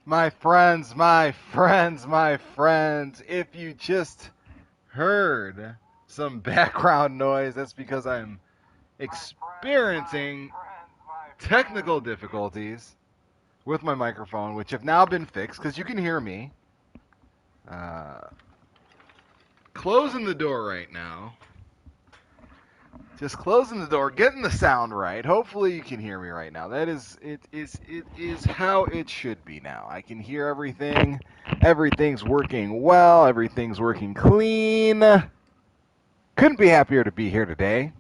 My friends, my friends, my friends, if you just heard some background noise, that's because I'm experiencing technical difficulties with my microphone, which have now been fixed because you can hear me. Closing the door right now. Just closing the door, getting the sound right. Hopefully you can hear me right now. It is how it should be now. I can hear everything. Everything's working well. Everything's working clean. Couldn't be happier to be here today.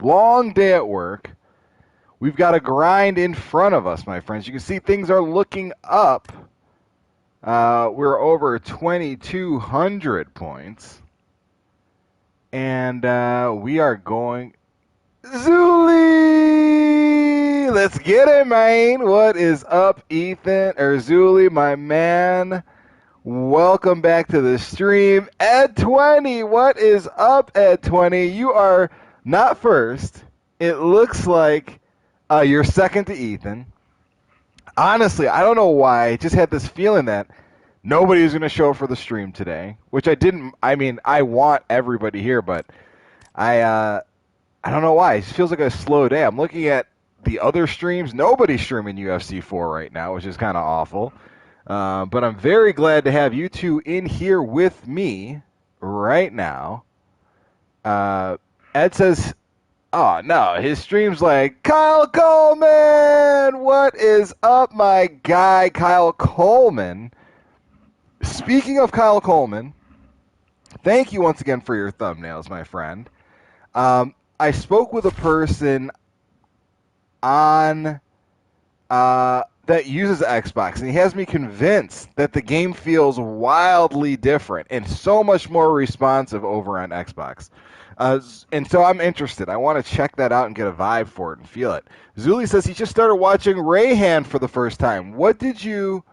Long day at work. We've got a grind in front of us, my friends. You can see things are looking up. We're over 2,200 points. And we are going... Zuli! Let's get it, man. What is up, Ethan? Or Zuli, my man? Welcome back to the stream. Ed20, what is up, Ed20? You are not first. It looks like you're second to Ethan. Honestly, I don't know why. I just had this feeling that nobody was going to show up for the stream today, which I didn't. I mean, I want everybody here, but I don't know why. It just feels like a slow day. I'm looking at the other streams. Nobody's streaming UFC 4 right now, which is kind of awful. But I'm very glad to have you two in here with me right now. Ed says, oh, no, his stream's like, Kyle Coleman! What is up, my guy, Kyle Coleman? Speaking of Kyle Coleman, thank you once again for your thumbnails, my friend. I spoke with a person on that uses Xbox, and he has me convinced that the game feels wildly different and so much more responsive over on Xbox. And so I'm interested. I want to check that out and get a vibe for it and feel it. Zuli says he just started watching Rayhan for the first time. What did you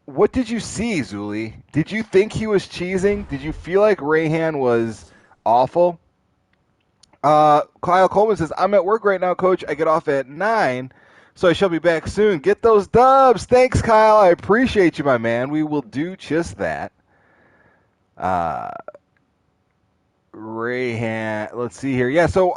see, Zuli? Did you think he was cheesing? Did you feel like Rayhan was awful? Kyle Coleman says, I'm at work right now, Coach. I get off at 9, so I shall be back soon. Get those dubs. Thanks, Kyle. I appreciate you, my man. We will do just that. Rayhan, let's see here. Yeah, so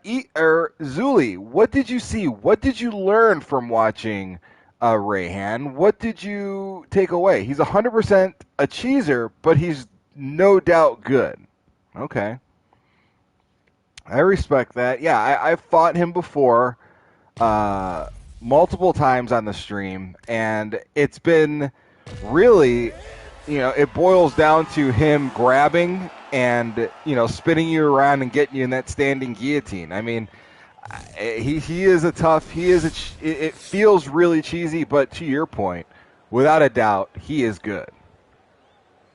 Zuli, what did you see? What did you learn from watching Rayhan? What did you take away? He's 100% a cheeser, but he's no doubt good. Okay. I respect that. Yeah, I've fought him before multiple times on the stream, and it's been really, it boils down to him grabbing and, spinning you around and getting you in that standing guillotine. I mean, he is a tough, it feels really cheesy, but to your point, without a doubt, he is good.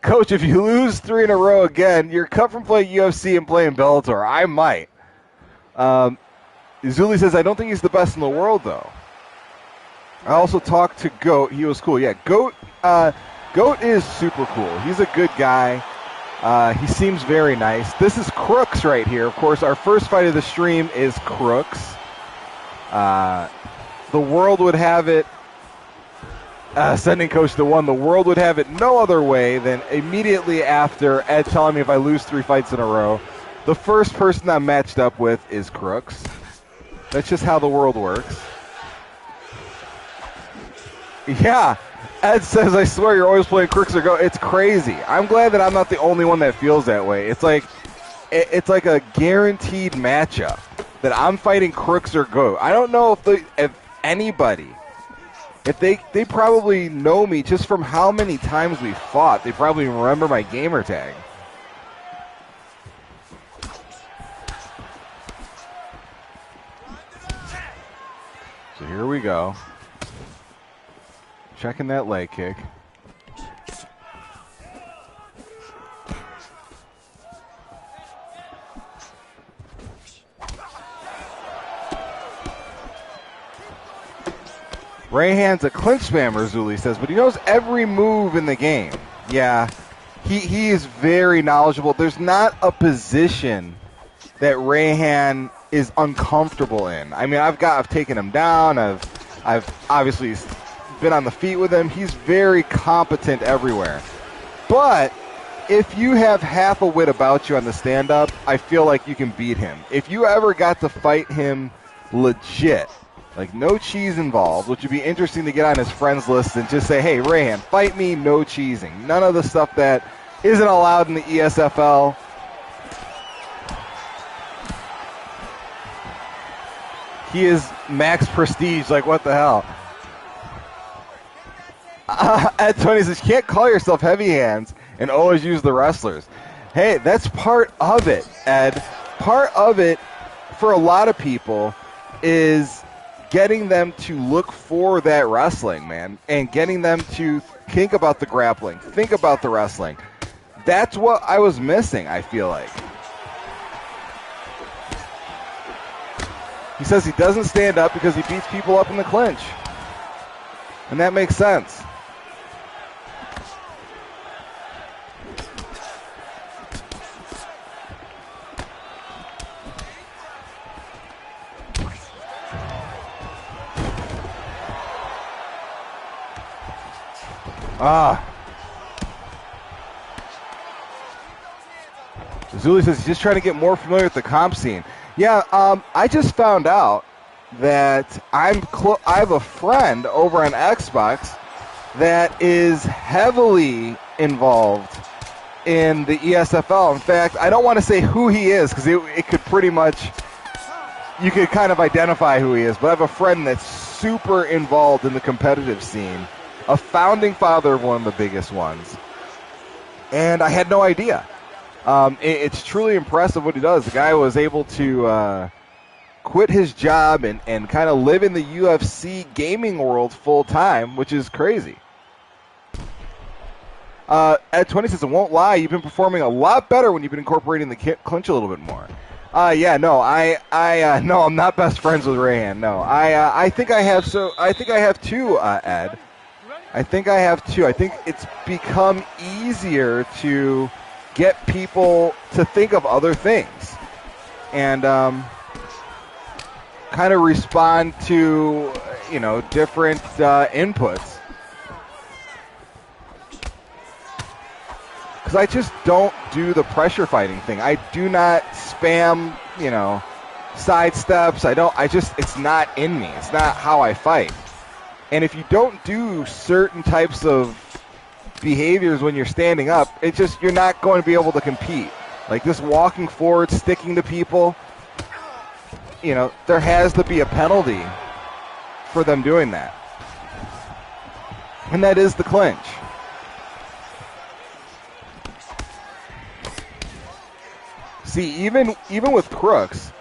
Coach, if you lose 3 in a row again, you're cut from playing UFC and playing Bellator. I might. Zuli says, I don't think he's the best in the world, though. I also talked to Goat. He was cool. Yeah, Goat is super cool. He's a good guy. He seems very nice. This is Crooks right here. Of course, our first fight of the stream is Crooks. The world would have it, sending Coach to 1, the world would have it no other way than immediately after Ed telling me if I lose 3 fights in a row, the first person I'm matched up with is Crooks. That's just how the world works. Yeah, Ed says, I swear you're always playing Crooks or Goat. It's crazy. I'm glad that I'm not the only one that feels that way. It's like a guaranteed matchup that I'm fighting Crooks or Goat. I don't know if anybody, if they probably know me just from how many times we fought. They probably remember my gamer tag. So here we go. Checking that leg kick. Rayhan's a clinch spammer, Zuli says, but he knows every move in the game. Yeah, he is very knowledgeable. There's not a position that Rayhan is uncomfortable in. I mean, I've taken him down. I've obviously been on the feet with him. He's very competent everywhere. But if you have half a wit about you on the stand-up, I feel like you can beat him. If you ever got to fight him legit, like no cheese involved, which would be interesting to get on his friends list and just say, hey, Rayhan, fight me, no cheesing. None of the stuff that isn't allowed in the ESFL. He is max prestige, like what the hell? Ed 20 says, you can't call yourself heavy hands and always use the wrestlers. Hey, that's part of it, Ed. Part of it for a lot of people is getting them to look for that wrestling, man, and getting them to think about the grappling, think about the wrestling. That's what I was missing, I feel like. He says he doesn't stand up because he beats people up in the clinch. And that makes sense. Zuli says he's just trying to get more familiar with the comp scene. Yeah, I just found out that I have a friend over on Xbox that is heavily involved in the ESFL. In fact, I don't want to say who he is because it could pretty much, you could kind of identify who he is, but I have a friend that's super involved in the competitive scene, a founding father of one of the biggest ones, and I had no idea. It's truly impressive what he does. The guy was able to quit his job and kind of live in the UFC gaming world full time, which is crazy. Ed 20 says, I won't lie, you've been performing a lot better when you've been incorporating the clinch a little bit more. No, I'm not best friends with Rayhan. No, I think I have two, Ed. I think I have two. I think it's become easier to get people to think of other things and kind of respond to, different inputs. Because I just don't do the pressure fighting thing. I do not spam, side steps. It's not in me. It's not how I fight. And if you don't do certain types of behaviors when you're standing up, you're not going to be able to compete. Like this walking forward, sticking to people, there has to be a penalty for them doing that. And that is the clinch. See, even with crooks,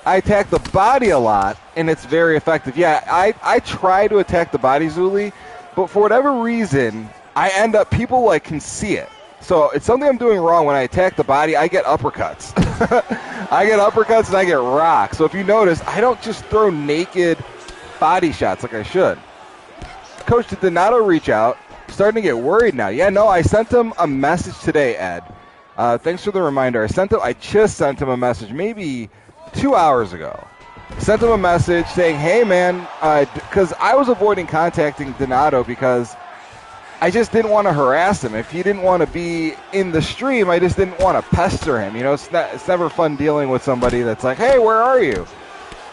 I attack the body a lot, and it's very effective. Yeah, I try to attack the body, Zuli, but for whatever reason, I end up, people can see it. So it's something I'm doing wrong. When I attack the body, I get uppercuts. I get uppercuts and I get rocked. So if you notice, I don't just throw naked body shots like I should. Coach, did Donato reach out? Starting to get worried now. Yeah, no, I sent him a message today, Ed. Thanks for the reminder. I just sent him a message maybe 2 hours ago. Sent him a message saying, hey, man, because I was avoiding contacting Donato because I just didn't want to harass him. If he didn't want to be in the stream, I just didn't want to pester him. It's never fun dealing with somebody that's like, hey, where are you?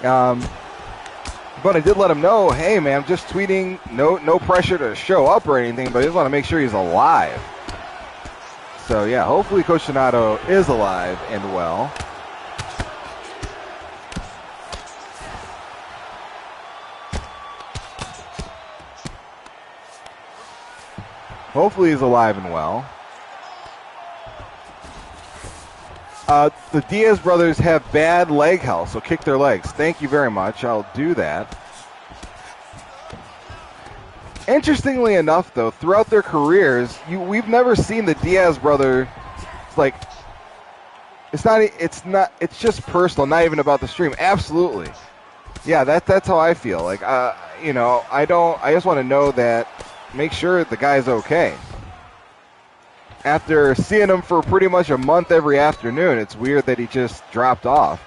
But I did let him know, hey, man, I'm just tweeting, no pressure to show up or anything, but I just want to make sure he's alive. So, yeah, hopefully Coach Donato is alive and well. Hopefully he's alive and well. The Diaz brothers have bad leg health, so kick their legs. Thank you very much. I'll do that. Interestingly enough, though, throughout their careers, we've never seen the Diaz brother, it's just personal, not even about the stream. Absolutely. Yeah, that's how I feel. I just want to know that, make sure the guy's okay. After seeing him for pretty much a month every afternoon, it's weird that he just dropped off.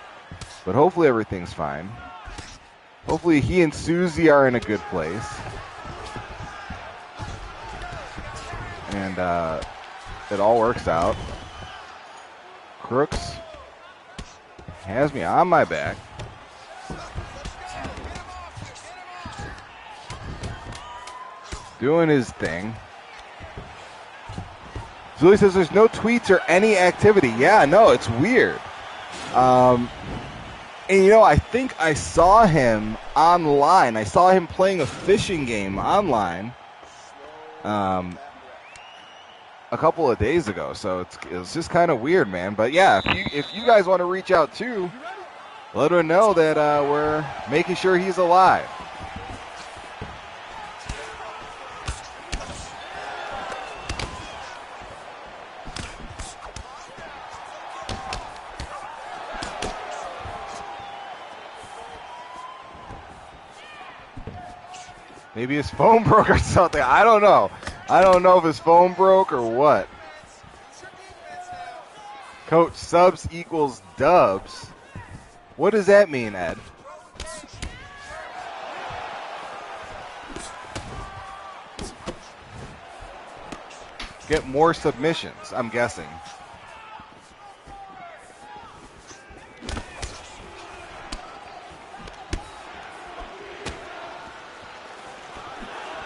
But hopefully everything's fine. Hopefully he and Susie are in a good place. And it all works out. Crooks has me on my back. Doing his thing. Zuli says there's no tweets or any activity. Yeah, no, it's weird. And, you know, I think I saw him online. I saw him playing a fishing game online a couple of days ago. So it's just kind of weird, man. But, yeah, if you guys want to reach out, too, let her know that we're making sure he's alive. Maybe his phone broke or something. I don't know. I don't know if his phone broke or what. Coach, subs equals dubs. What does that mean, Ed? Get more submissions, I'm guessing.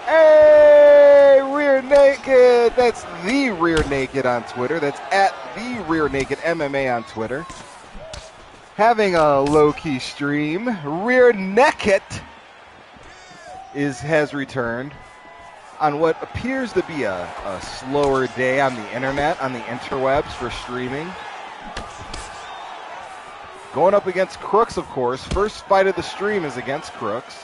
Hey, Rear Naked. That's the Rear Naked on Twitter. That's at the Rear Naked MMA on Twitter. Having a low-key stream. Rear Naked has returned on what appears to be a slower day on the internet, on the interwebs for streaming. Going up against Crooks, of course. First fight of the stream is against Crooks.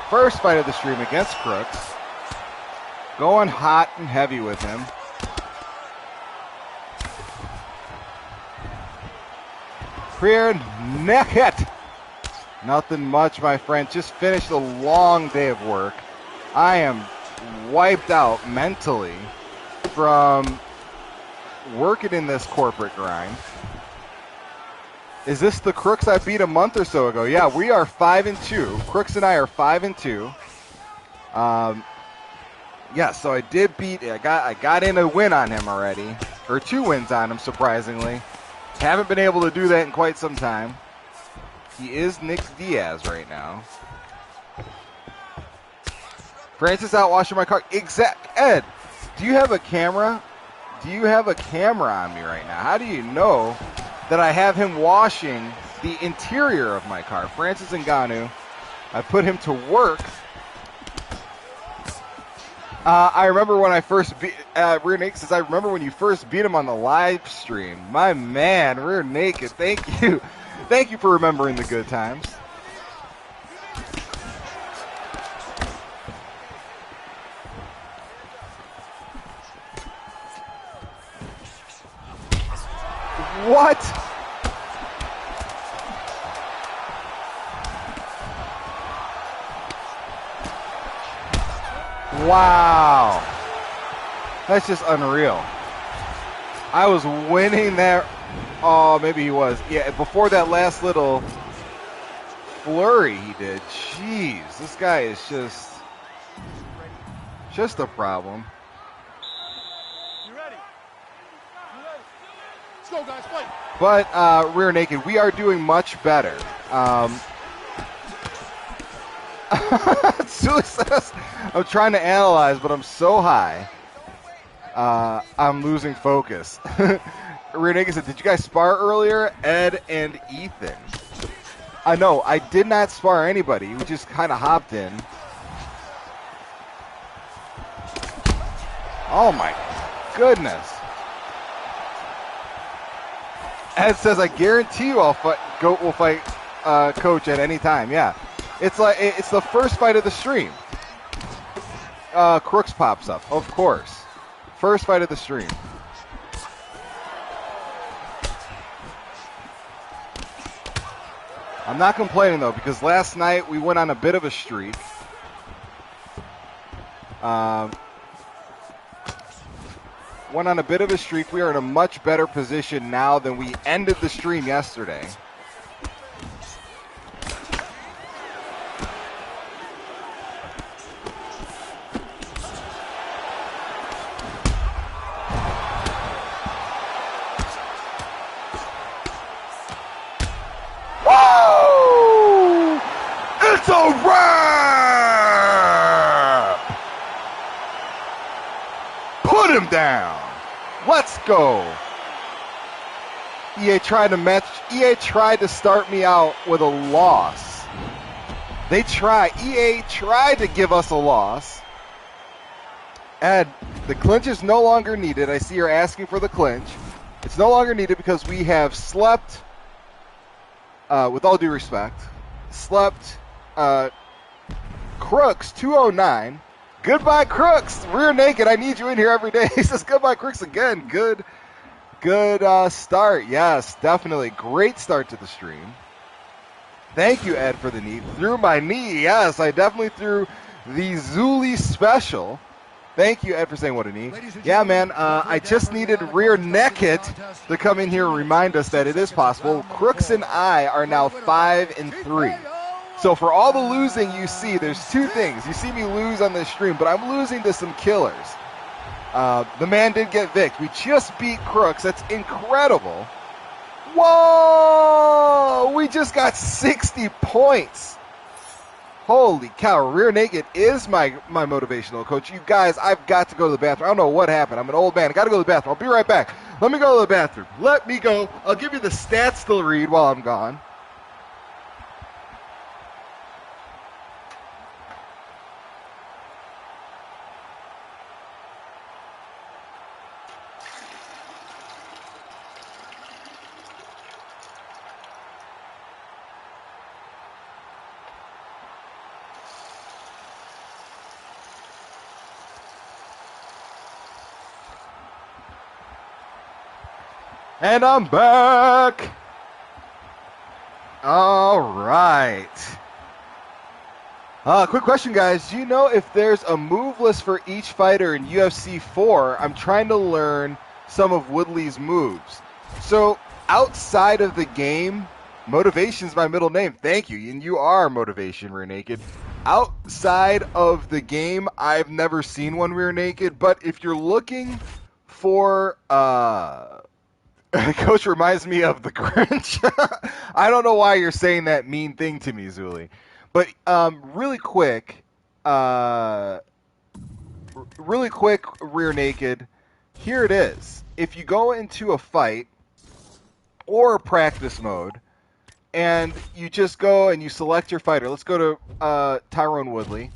First fight of the stream against Crooks. Going hot and heavy with him. Rear Naked. Nothing much, my friend. Just finished a long day of work. I am wiped out mentally from working in this corporate grind. Is this the Crooks I beat a month or so ago? Yeah, we are 5-2. Crooks and I are 5-2. Yeah, so I did beat. I got in a win on him already, or 2 wins on him, surprisingly. Haven't been able to do that in quite some time. He is Nick Diaz right now. Francis out washing my car. Ed, do you have a camera? Do you have a camera on me right now? How do you know that I have him washing the interior of my car? Francis Ngannou, I put him to work. I remember when I first beat Rear Naked says, I remember when you first beat him on the live stream. My man, Rear Naked, thank you. Thank you for remembering the good times. What? Wow. That's just unreal. I was winning that. Oh, maybe he was. Yeah, before that last little flurry he did. Jeez, this guy is just a problem. You ready? Let's go, guys, fight. But Rear Naked, we are doing much better. Sue says, I'm trying to analyze, but I'm so high. I'm losing focus. Rear Naked said, did you guys spar earlier? Ed and Ethan. I know, I did not spar anybody. We just kind of hopped in. Oh my goodness. Ed says, I guarantee you Goat will fight Coach at any time. Yeah. It's like it's the first fight of the stream. Crooks pops up, of course. First fight of the stream. I'm not complaining though, because last night we went on a bit of a streak. went on a bit of a streak. We are in a much better position now than we ended the stream yesterday. Woo! It's a wrap! Put him down. Let's go. EA tried to start me out with a loss. EA tried to give us a loss. And the clinch is no longer needed. I see you're asking for the clinch. It's no longer needed because we have slept, with all due respect, Crooks 209. Goodbye, Crooks. Rear naked. I need you in here every day. He says goodbye, Crooks again. Good start. Yes, definitely. Great start to the stream. Thank you, Ed, for the knee. Threw my knee. Yes, I definitely threw the Zuli special. Thank you, Ed, for saying what a knee. Yeah, man, I just needed Rear Naked to come in here and remind us that it is possible. Crooks and I are now 5-3. So for all the losing you see, there's two things. You see me lose on this stream, but I'm losing to some killers. The man did get Vic. We just beat Crooks. That's incredible. Whoa! We just got 60 points. Holy cow, Rear Naked is my motivational coach. You guys, I've got to go to the bathroom. I don't know what happened. I'm an old man. I got to go to the bathroom. I'll be right back. Let me go to the bathroom. Let me go. I'll give you the stats to read while I'm gone. And I'm back. All right. Quick question, guys. Do you know if there's a move list for each fighter in UFC 4? I'm trying to learn some of Woodley's moves. So outside of the game, Motivation's my middle name. Thank you. And you are Motivation, Rear Naked. Outside of the game, I've never seen one Rear Naked. But if you're looking for... Coach reminds me of the Grinch. I don't know why you're saying that mean thing to me, Zuli. But really quick, Rear Naked, here it is. If you go into a fight or practice mode, and you just go and you select your fighter. Let's go to Tyrone Woodley.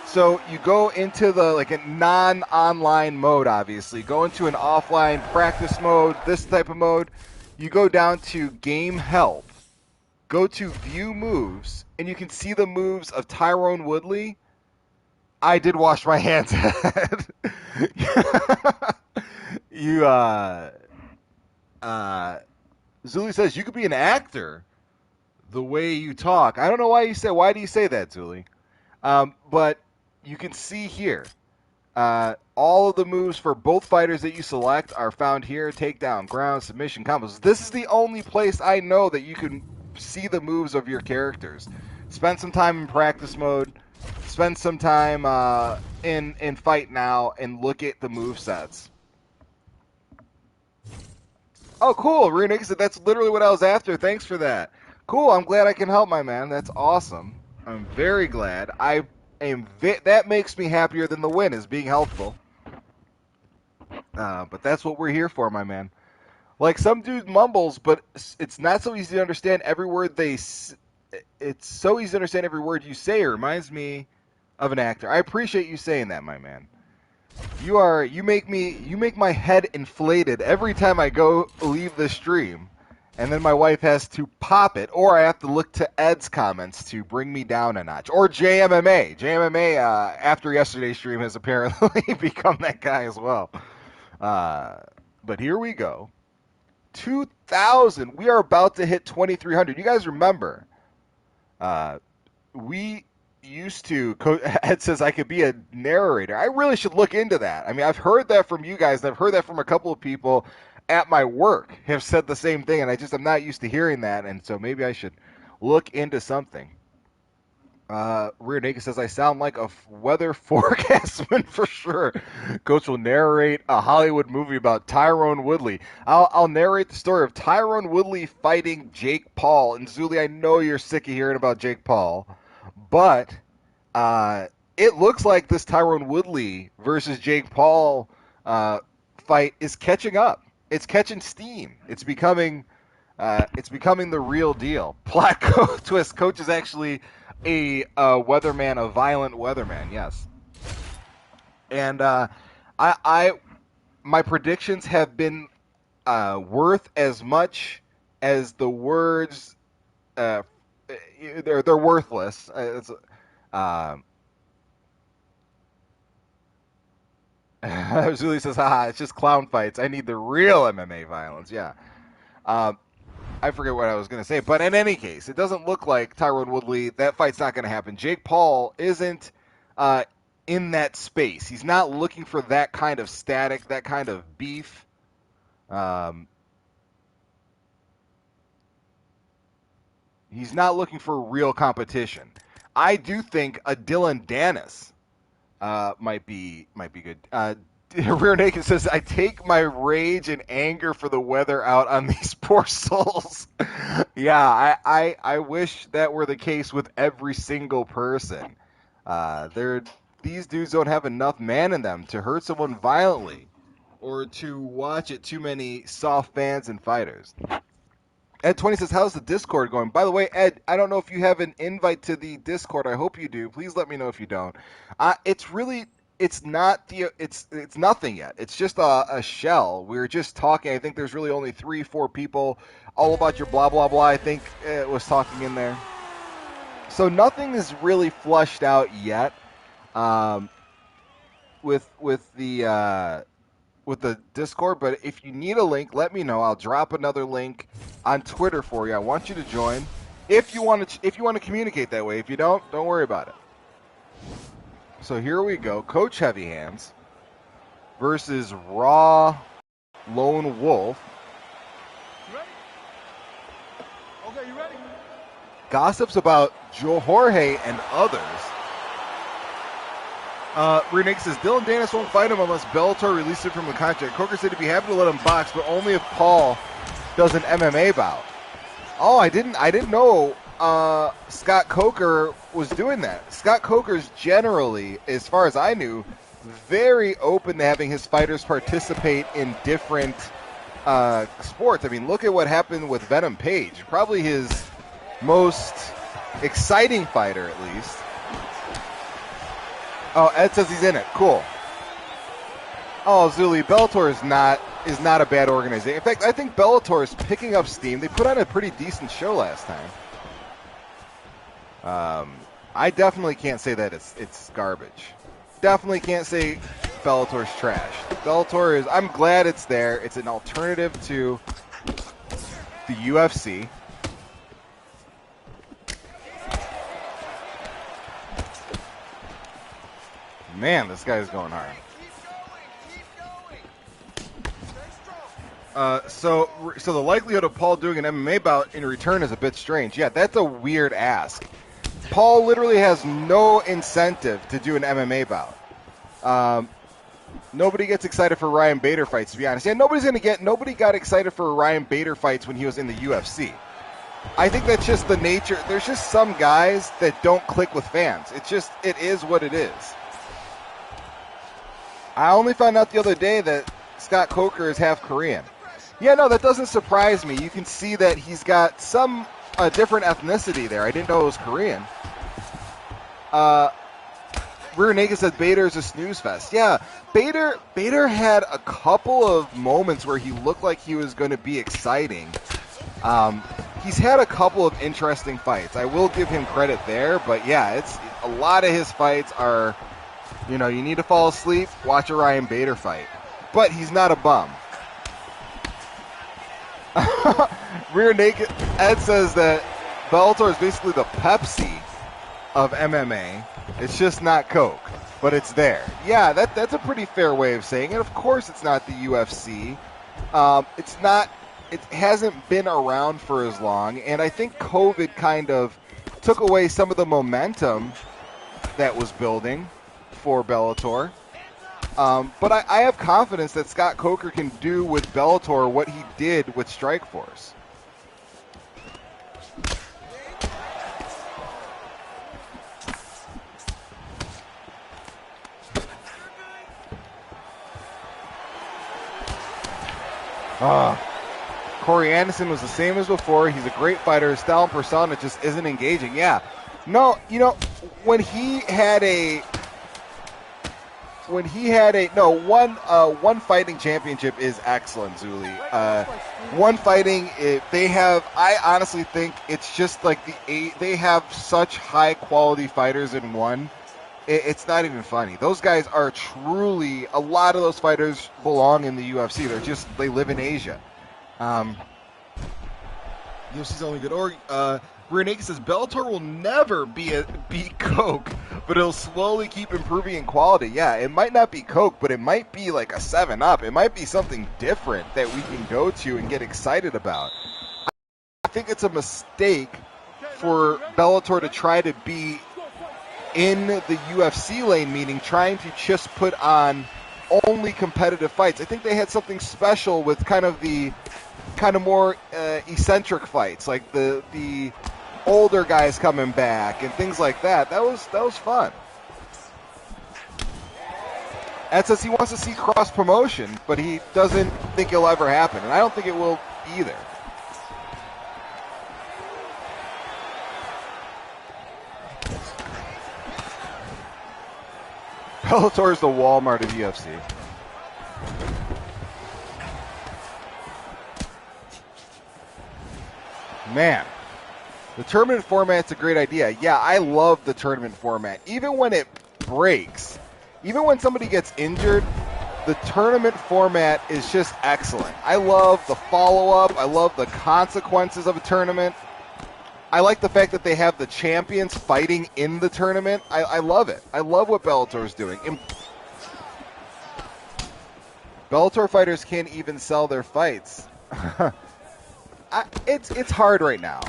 So you go into a non-online mode, obviously. Go into an offline practice mode, this type of mode. You go down to Game Help. Go to View Moves, and you can see the moves of Tyrone Woodley. I did wash my hands. Zuli says you could be an actor the way you talk. I don't know why do you say that, Zuli? But you can see here, all of the moves for both fighters that you select are found here. Takedown, ground, submission, combos. This is the only place I know that you can see the moves of your characters. Spend some time in practice mode. Spend some time in fight now and look at the move sets. Oh, cool. Renix said that's literally what I was after. Thanks for that. Cool. I'm glad I can help, my man. That's awesome. I'm very glad. That makes me happier than the win, is being helpful. But that's what we're here for, my man. Like, some dude mumbles, but it's not so easy to understand every word it's so easy to understand every word you say. It reminds me of an actor. I appreciate you saying that, my man. You make my head inflated every time I leave the stream. And then my wife has to pop it, or I have to look to Ed's comments to bring me down a notch. Or JMMA. JMMA, after yesterday's stream, has apparently become that guy as well. But here we go. 2,000. We are about to hit 2,300. You guys remember, we used to. Ed says I could be a narrator. I really should look into that. I mean, I've heard that from you guys, and I've heard that from a couple of people at my work have said the same thing, and I'm not used to hearing that, and so maybe I should look into something. Rear Naked says I sound like a weather forecastman for sure. Coach will narrate a Hollywood movie about Tyrone Woodley. I'll narrate the story of Tyrone Woodley fighting Jake Paul. And Zuli, I know you're sick of hearing about Jake Paul, but it looks like this Tyrone Woodley versus Jake Paul fight is catching up. It's catching steam. It's becoming the real deal. Black Twist Coach is actually a weatherman, a violent weatherman. Yes, and I my predictions have been worth as much as the words. They're worthless. Zuli says, "Haha, it's just clown fights. I need the real MMA violence." Yeah. I forget what I was going to say, but in any case, it doesn't look like Tyrone Woodley. That fight's not going to happen. Jake Paul isn't in that space. He's not looking for that kind of static, that kind of beef. He's not looking for real competition. I do think a Dylan Dennis might be good. Rear Naked says, I take my rage and anger for the weather out on these poor souls. Yeah, I wish that were the case with every single person. These dudes don't have enough man in them to hurt someone violently or to watch it too many soft fans and fighters. Ed20 says, how's the Discord going? By the way, Ed, I don't know if you have an invite to the Discord. I hope you do. Please let me know if you don't. It's nothing yet. It's just a shell. We were just talking. I think there's really only 3-4 people. All about your blah, blah, blah, I think it was talking in there. So nothing is really flushed out yet with the Discord, but if you need a link, let me know. I'll drop another link on Twitter for you. I want you to join if you want to communicate that way. If you don't worry about it. So here we go. Coach Heavy Hands versus Raw Lone Wolf. You ready? Okay, you ready? Gossips about Joe Jorge and others. Renee says Dylan Dennis won't fight him unless Bellator releases him from the contract. Coker said he'd be happy to let him box, but only if Paul does an MMA bout. Oh, I didn't know Scott Coker was doing that. Scott Coker's generally, as far as I knew, very open to having his fighters participate in different sports. I mean, look at what happened with Venom Page. Probably his most exciting fighter, at least. Oh, Ed says he's in it. Cool. Oh, Zuli, Bellator is not a bad organization. In fact, I think Bellator is picking up steam. They put on a pretty decent show last time. I definitely can't say that it's garbage. Definitely can't say Bellator's trash. Bellator is. I'm glad it's there. It's an alternative to the UFC. Man, this guy's going hard. So the likelihood of Paul doing an MMA bout in return is a bit strange. Yeah, that's a weird ask. Paul literally has no incentive to do an MMA bout. Nobody gets excited for Ryan Bader fights, to be honest. Yeah, nobody got excited for Ryan Bader fights when he was in the UFC. I think that's just the nature. There's just some guys that don't click with fans. It is what it is. I only found out the other day that Scott Coker is half Korean. Yeah, no, that doesn't surprise me. You can see that he's got some different ethnicity there. I didn't know it was Korean. Rear Naked said Bader's a snooze fest. Yeah, Bader had a couple of moments where he looked like he was going to be exciting. He's had a couple of interesting fights. I will give him credit there, but yeah, it's a lot of his fights are, you need to fall asleep, watch a Ryan Bader fight. But he's not a bum. Rear Naked Ed says that Bellator is basically the Pepsi of MMA. It's just not Coke, but it's there. Yeah, that's a pretty fair way of saying it. Of course, it's not the UFC. It's not. It hasn't been around for as long, and I think COVID kind of took away some of the momentum that was building for Bellator. But I have confidence that Scott Coker can do with Bellator what he did with Strikeforce. Corey Anderson was the same as before. He's a great fighter. His style and persona just isn't engaging. Yeah. No, when he had one fighting championship is excellent, Zuli. One fighting, I honestly think it's just like they have such high quality fighters in one. It's not even funny. Those guys are truly, a lot of those fighters belong in the UFC. They live in Asia. UFC's only good. Renee says Bellator will never beat Coke, but it'll slowly keep improving in quality. Yeah, it might not be Coke, but it might be like a 7-Up. It might be something different that we can go to and get excited about. I think it's a mistake for Bellator to try to be in the UFC lane, meaning trying to just put on only competitive fights. I think they had something special with kind of more eccentric fights, like the older guys coming back and things like that. That was fun. Ed says he wants to see cross promotion, but he doesn't think it'll ever happen, and I don't think it will either. Bellator is the Walmart of UFC. Man, the tournament format's a great idea. Yeah, I love the tournament format. Even when it breaks, even when somebody gets injured, the tournament format is just excellent. I love the follow-up. I love the consequences of a tournament. I like the fact that they have the champions fighting in the tournament. I love it. I love what Bellator is doing. Bellator fighters can't even sell their fights. It's hard right now.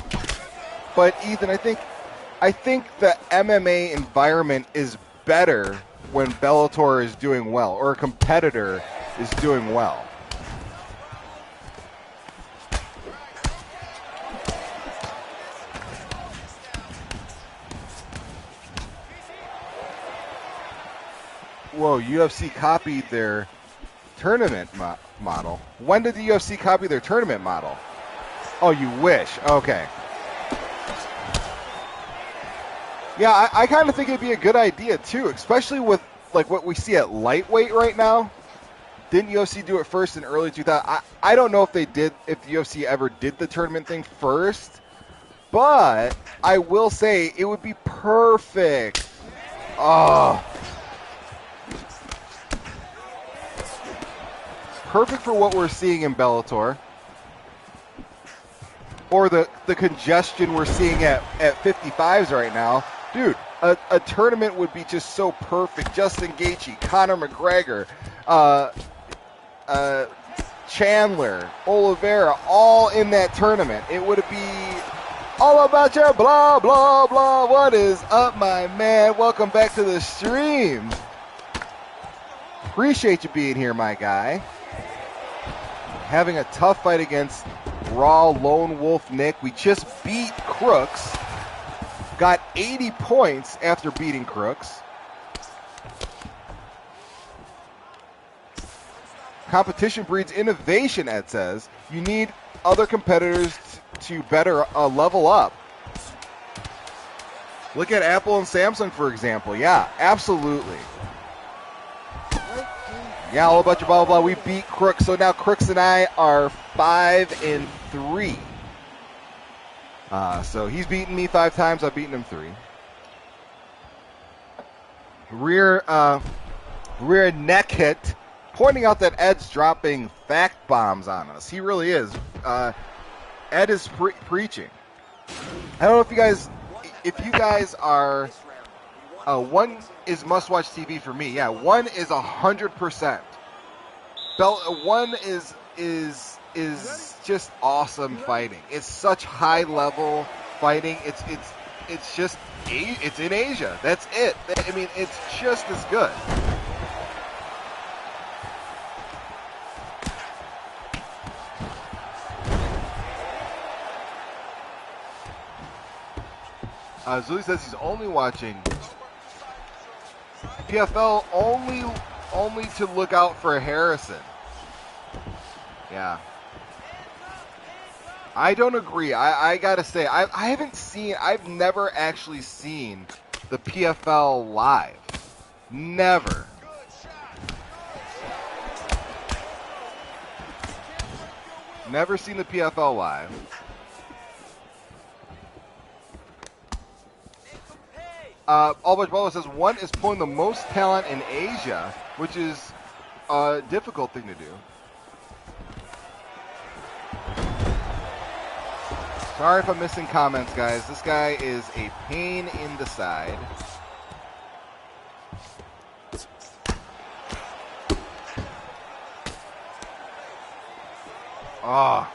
But Ethan, I think the MMA environment is better when Bellator is doing well, or a competitor is doing well. Whoa, UFC copied their tournament model. When did the UFC copy their tournament model? Oh, you wish. Okay. Yeah, I kind of think it'd be a good idea, too, especially with like what we see at lightweight right now. Didn't UFC do it first in early 2000? I don't know if the UFC ever did the tournament thing first, but I will say it would be perfect. Oh. Perfect for what we're seeing in Bellator. Or the congestion we're seeing at 55s right now. Dude, a tournament would be just so perfect. Justin Gaethje, Conor McGregor, Chandler, Oliveira, all in that tournament. It would be all about your blah, blah, blah. What is up, my man? Welcome back to the stream. Appreciate you being here, my guy. Having a tough fight against Raw Lone Wolf Nick. We just beat Crooks. Got 80 points after beating Crooks. Competition breeds innovation, Ed says. You need other competitors to better level up. Look at Apple and Samsung, for example. Yeah, absolutely. Yeah, all about your blah, blah, blah. We beat Crooks. So now Crooks and I are 5-3. So he's beaten me 5 times. I've beaten him 3. Rear neck hit, pointing out that Ed's dropping fact bombs on us. He really is. Ed is preaching. I don't know if you guys, if you guys are, one is must-watch TV for me. Yeah, one is 100%. One is just awesome fighting. It's such high-level fighting. It's just it's in Asia. That's it. I mean, it's just as good. Zuli says he's only watching PFL only to look out for Harrison. Yeah. I don't agree. I gotta say, I've never actually seen the PFL live. Never. Never seen the PFL live. Albert Bolo says one is pulling the most talent in Asia, which is a difficult thing to do. Sorry if I'm missing comments, guys. This guy is a pain in the side. Oh.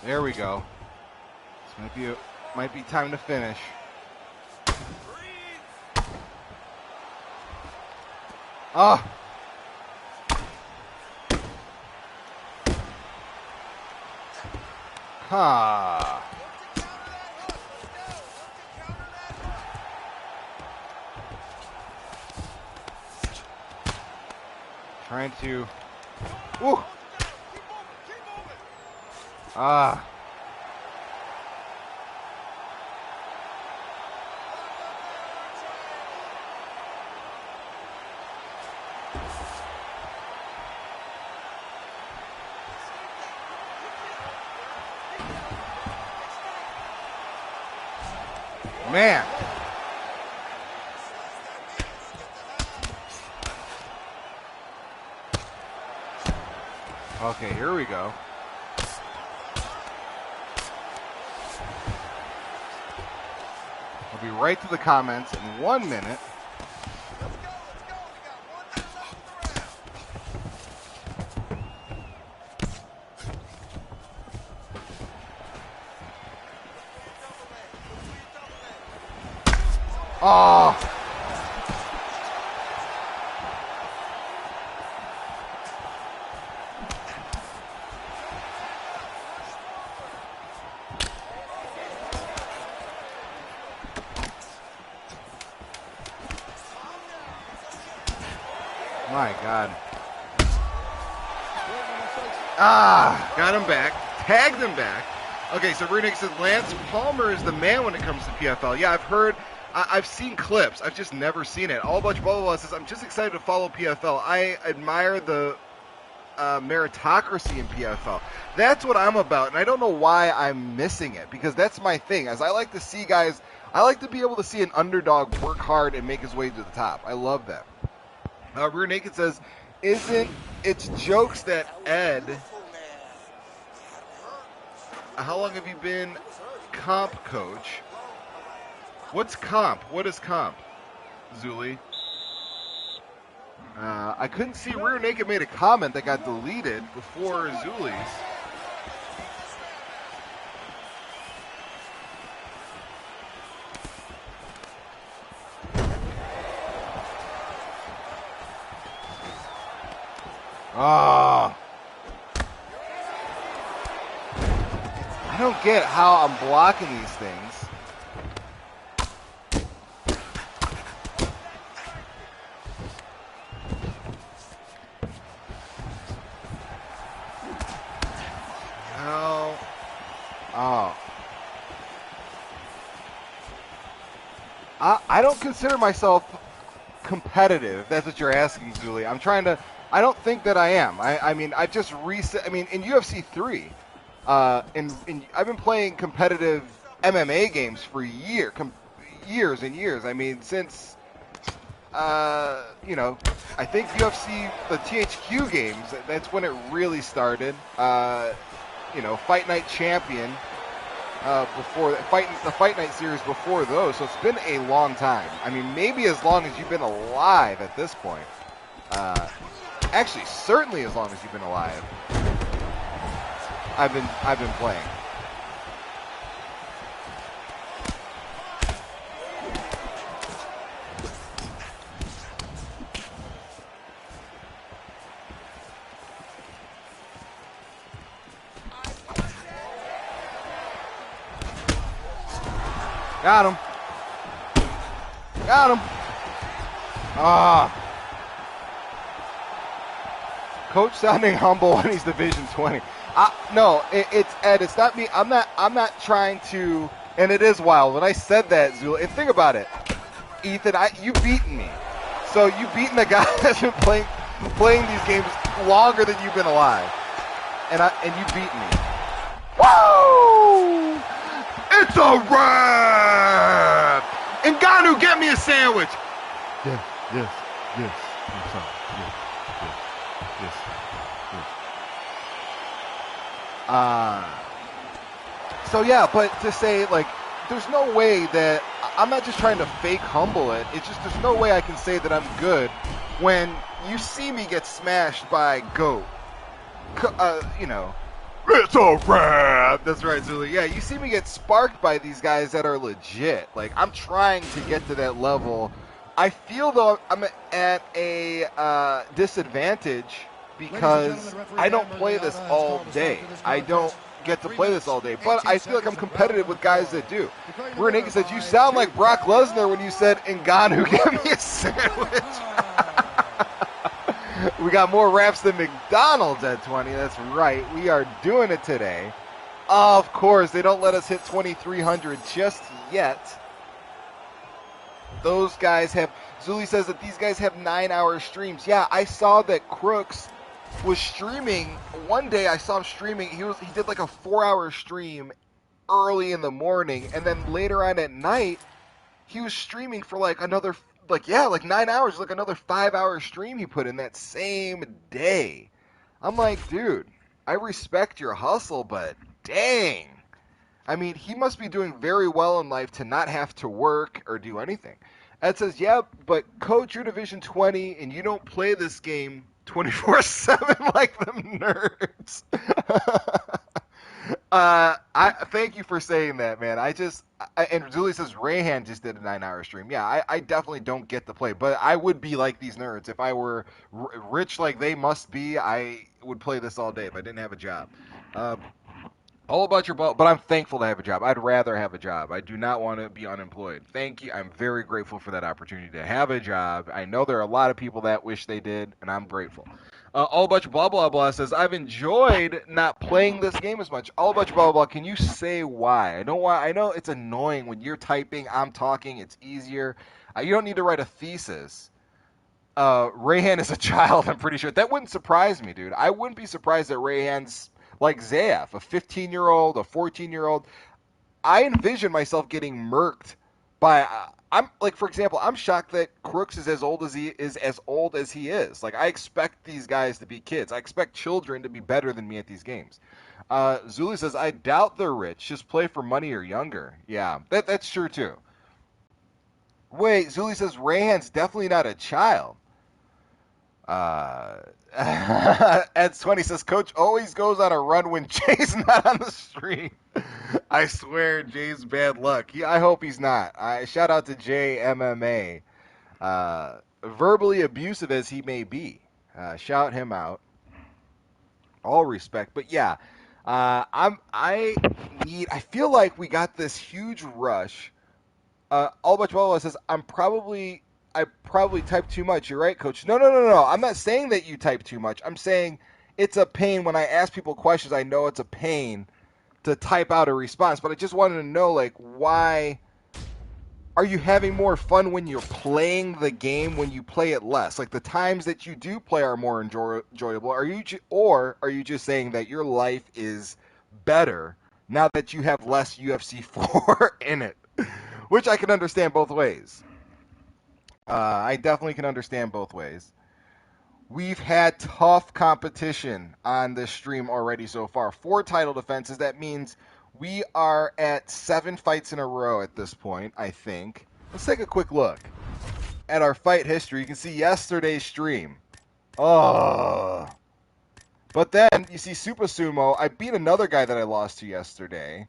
There we go. This might be time to finish. Oh. Huh. Trying to. Woo. Ah. Man. Okay, here we go. We'll be right to the comments in 1 minute. Oh. My God. Ah, got him back. Tagged him back. Okay, so Runick says Lance Palmer is the man when it comes to PFL. Yeah, I've seen clips. I've just never seen it. All Bunch Blah Blah Blah says, I'm just excited to follow PFL. I admire the meritocracy in PFL. That's what I'm about, and I don't know why I'm missing it, because that's my thing. As I like to see guys, I like to be able to see an underdog work hard and make his way to the top. I love that. Rear Naked says, isn't it's jokes that Ed, how long have you been comp coach? What's comp? What is comp, Zuli? I couldn't see Rear Naked made a comment that got deleted before Zuli's. Oh. I don't get how I'm blocking these things. No. Oh. I don't consider myself competitive, if that's what you're asking, Zuli. I don't think that I am. I mean, I just reset. I mean, in UFC 3, I've been playing competitive MMA games for years and years. I mean, since I think UFC, the THQ games, that's when it really started. Fight Night Champion before the Fight Night series before those. So it's been a long time. I mean, maybe as long as you've been alive at this point. Actually, certainly as long as you've been alive. I've been playing. Got him. Got him. Ah. Coach sounding humble when he's Division 20. No, it's Ed. It's not me. I'm not trying to. And it is wild. When I said that, Zula, and think about it, Ethan. You've beaten me. So you've beaten a guy that's been playing these games longer than you've been alive, and you've beaten me. Woo! It's a wrap! Ngannou, get me a sandwich. Yes. I'm sorry. Yes. So yeah, but to say, like, there's no way that I'm not just trying to fake humble it. It's just there's no way I can say that I'm good when you see me get smashed by GOAT. It's a wrap. That's right, Zuli. Yeah, you see me get sparked by these guys that are legit. Like, I'm trying to get to that level. I feel though I'm at a disadvantage because I don't play this all day. I don't get to play this all day, but I feel like I'm competitive with guys that do. Renee says, you sound like Brock Lesnar when you said, Ngannou, give me a sandwich. We got more wraps than McDonald's at 20. That's right. We are doing it today. Of course, they don't let us hit 2,300 just yet. Those guys have, Zuli says that these guys have 9-hour streams. Yeah, I saw that Crooks was streaming. One day I saw him streaming. He did like a 4-hour stream early in the morning, and then later on at night, he was streaming for like another, like 9 hours, like another 5-hour stream he put in that same day. I'm like, dude, I respect your hustle, but dang. I mean, he must be doing very well in life to not have to work or do anything. Ed says, yeah, but Coach, you're Division 20, and you don't play this game 24/7 like them nerds. I thank you for saying that, man. And Zuli says Rayhan just did a 9-hour stream. Yeah, I definitely don't get to play, but I would be like these nerds. If I were rich like they must be, I would play this all day if I didn't have a job. All about your ball, but I'm thankful to have a job. I'd rather have a job. I do not want to be unemployed. Thank you. I'm very grateful for that opportunity to have a job. I know there are a lot of people that wish they did, and I'm grateful. All about your blah blah blah says I've enjoyed not playing this game as much. All about your blah blah blah. Can you say why? I know it's annoying when you're typing, I'm talking. It's easier. You don't need to write a thesis. Rayhan is a child. I'm pretty sure that wouldn't surprise me, dude. I wouldn't be surprised that Rayhan's like Zayaf, a 15-year-old, a 14-year-old. I envision myself getting murked by. I'm like, for example, I'm shocked that Crooks is as old as he is. Like, I expect these guys to be kids. I expect children to be better than me at these games. Zuli says, I doubt they're rich. Just play for money or younger. Yeah, that's true too. Wait, Zuli says Rayhan's definitely not a child. Ed 20 says, Coach always goes on a run when Jay's not on the stream. I swear Jay's bad luck. I hope he's not. Shout out to Jay MMA. Verbally abusive as he may be. Shout him out. All respect. But yeah, I feel like we got this huge rush. All but 12 says, I probably type too much. You're right, Coach. No. I'm not saying that you type too much. I'm saying it's a pain when I ask people questions. I know it's a pain to type out a response, but I just wanted to know, like, why are you having more fun when you're playing the game when you play it less? Like, the times that you do play are more enjoyable. Are you just saying that your life is better now that you have less UFC 4 in it? Which I can understand both ways. I definitely can understand both ways. We've had tough competition on this stream already so far. 4 title defenses. That means we are at 7 fights in a row at this point, I think. Let's take a quick look at our fight history. You can see yesterday's stream. Oh. But then you see Super Sumo. I beat another guy that I lost to yesterday.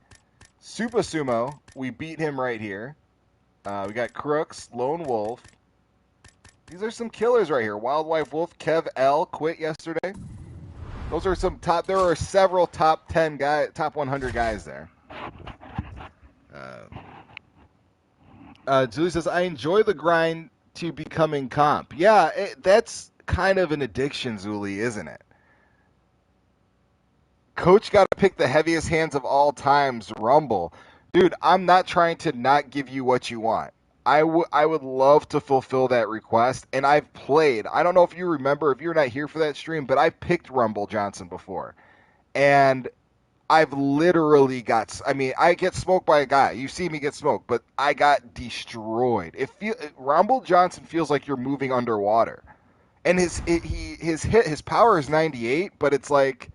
Super Sumo, we beat him right here. We got Crooks, Lone Wolf. These are some killers right here. Wild Wife Wolf, Kev L quit yesterday. Those are some top. There are several top 10 guys, top 100 guys there. Julie says, I enjoy the grind to becoming comp. Yeah, that's kind of an addiction, Zuli, isn't it? Coach got to pick the heaviest hands of all times, Rumble. Dude, I'm not trying to not give you what you want. I would love to fulfill that request, and I've played. I don't know if you remember, if you're not here for that stream, but I picked Rumble Johnson before. And I've literally got. I mean, I get smoked by a guy. You see me get smoked, but I got destroyed. Rumble Johnson feels like you're moving underwater, and his power is 98, but it's like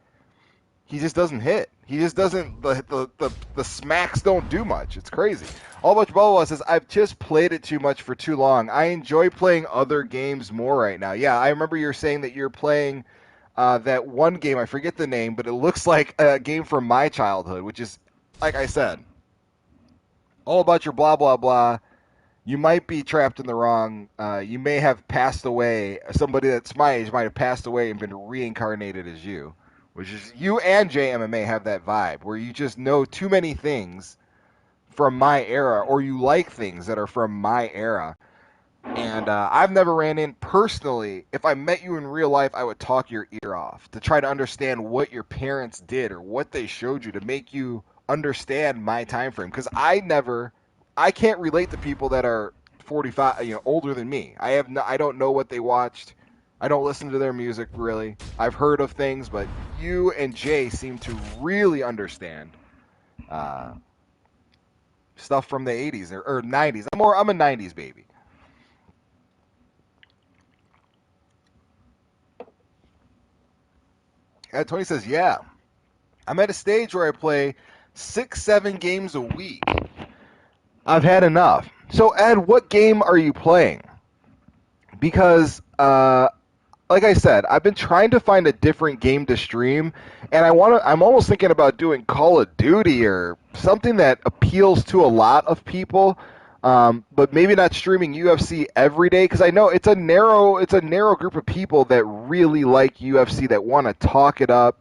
he just doesn't hit. He just doesn't. The smacks don't do much. It's crazy. All Much Bubba says I've just played it too much for too long. I enjoy playing other games more right now. Yeah, I remember you're saying that you're playing. That one game, I forget the name, but it looks like a game from my childhood, which is, like I said, all about your blah, blah, blah. You might be trapped in the wrong. You may have passed away. Somebody that's my age might have passed away and been reincarnated as you, which is you and JMMA have that vibe where you just know too many things from my era, or you like things that are from my era. And I've never ran in personally. If I met you in real life, I would talk your ear off to try to understand what your parents did or what they showed you to make you understand my time frame. Because I can't relate to people that are 45, older than me. I don't know what they watched. I don't listen to their music really. I've heard of things, but you and Jay seem to really understand stuff from the 80s or 90s. I'm a 90s baby. Tony says, yeah. I'm at a stage where I play 6-7 games a week. I've had enough. So, Ed, what game are you playing? Because, like I said, I've been trying to find a different game to stream, and I'm almost thinking about doing Call of Duty or something that appeals to a lot of people, but maybe not streaming UFC every day because I know it's a narrow group of people that really like UFC that want to talk it up.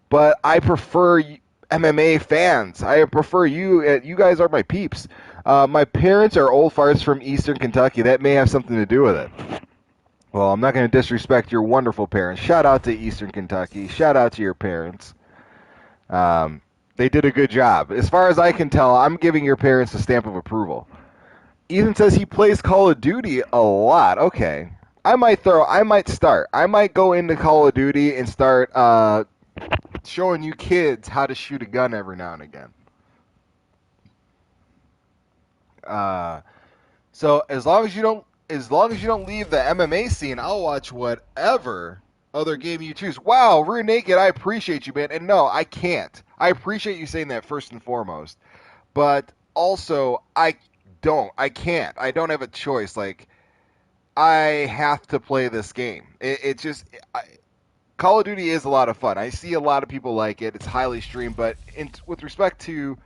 But I prefer MMA fans. I prefer you. You guys are my peeps. My parents are old farts from Eastern Kentucky. That may have something to do with it. Well, I'm not going to disrespect your wonderful parents. Shout out to Eastern Kentucky. Shout out to your parents. They did a good job. As far as I can tell, I'm giving your parents a stamp of approval. Ethan says he plays Call of Duty a lot. Okay. I might start. I might go into Call of Duty and start showing you kids how to shoot a gun every now and again. So as long as you don't leave the MMA scene, I'll watch whatever other game you choose. Wow, Rear Naked, I appreciate you, man. And no, I can't. I appreciate you saying that first and foremost, but also I can't. I don't have a choice. Like I have to play this game. Call of Duty is a lot of fun. I see a lot of people like it. It's highly streamed, but with respect to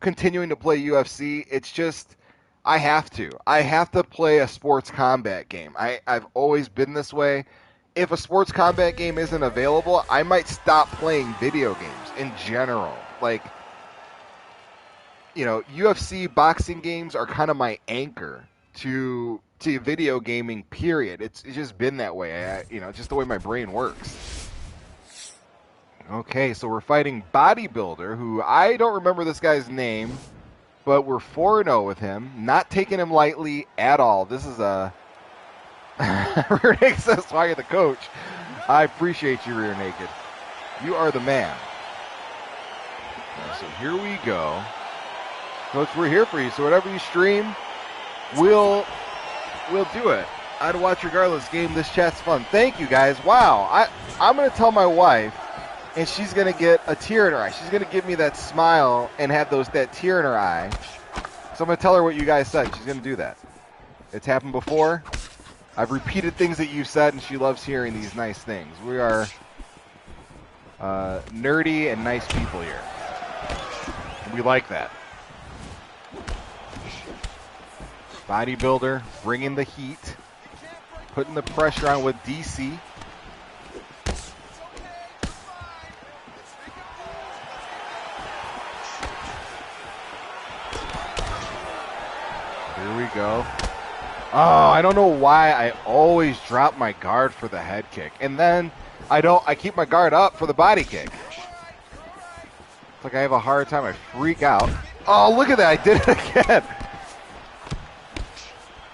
continuing to play UFC, it's just I have to. I have to play a sports combat game. I've always been this way. If a sports combat game isn't available, I might stop playing video games in general. Like, UFC boxing games are kind of my anchor to video gaming, period. It's just been that way. Just the way my brain works. Okay, so we're fighting Bodybuilder, who I don't remember this guy's name, but we're 4-0 with him. Not taking him lightly at all. This is a Rear Naked says, why you're the coach. I appreciate you, Rear Naked. You are the man. So here we go. Coach, we're here for you. So whatever you stream, we'll we'll do it. I'd watch regardless. Game, this chat's fun. Thank you, guys. Wow. I'm going to tell my wife, and she's going to get a tear in her eye. She's going to give me that smile and have that tear in her eye. So I'm going to tell her what you guys said. She's going to do that. It's happened before. I've repeated things that you've said, and she loves hearing these nice things. We are nerdy and nice people here. We like that. Bodybuilder, bringing the heat, putting the pressure on with DC. Here we go. Oh, I don't know why I always drop my guard for the head kick. And then I keep my guard up for the body kick. It's like I have a hard time. I freak out. Oh, look at that. I did it again.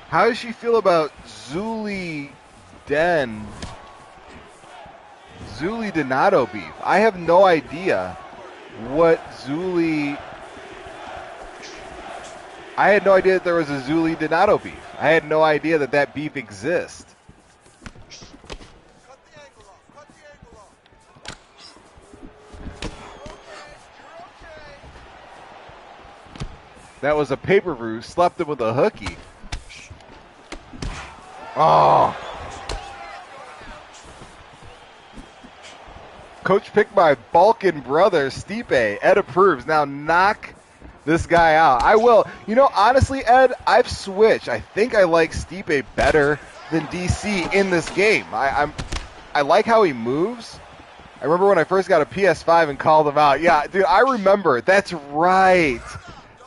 How does she feel about Zuli Donato beef? I have no idea what I had no idea that there was a Zuli Donato beef. I had no idea that beef exists. Cut the angle off. Cut the angle off. That was a pay-per-view. Slept him with a hooky. Oh. Coach picked my Balkan brother, Stipe. Ed approves. Now knock this guy out. I will. You know, honestly, Ed, I've switched. I think I like Stipe better than DC in this game. I like how he moves. I remember when I first got a PS5 and called him out. Yeah, dude, I remember. That's right.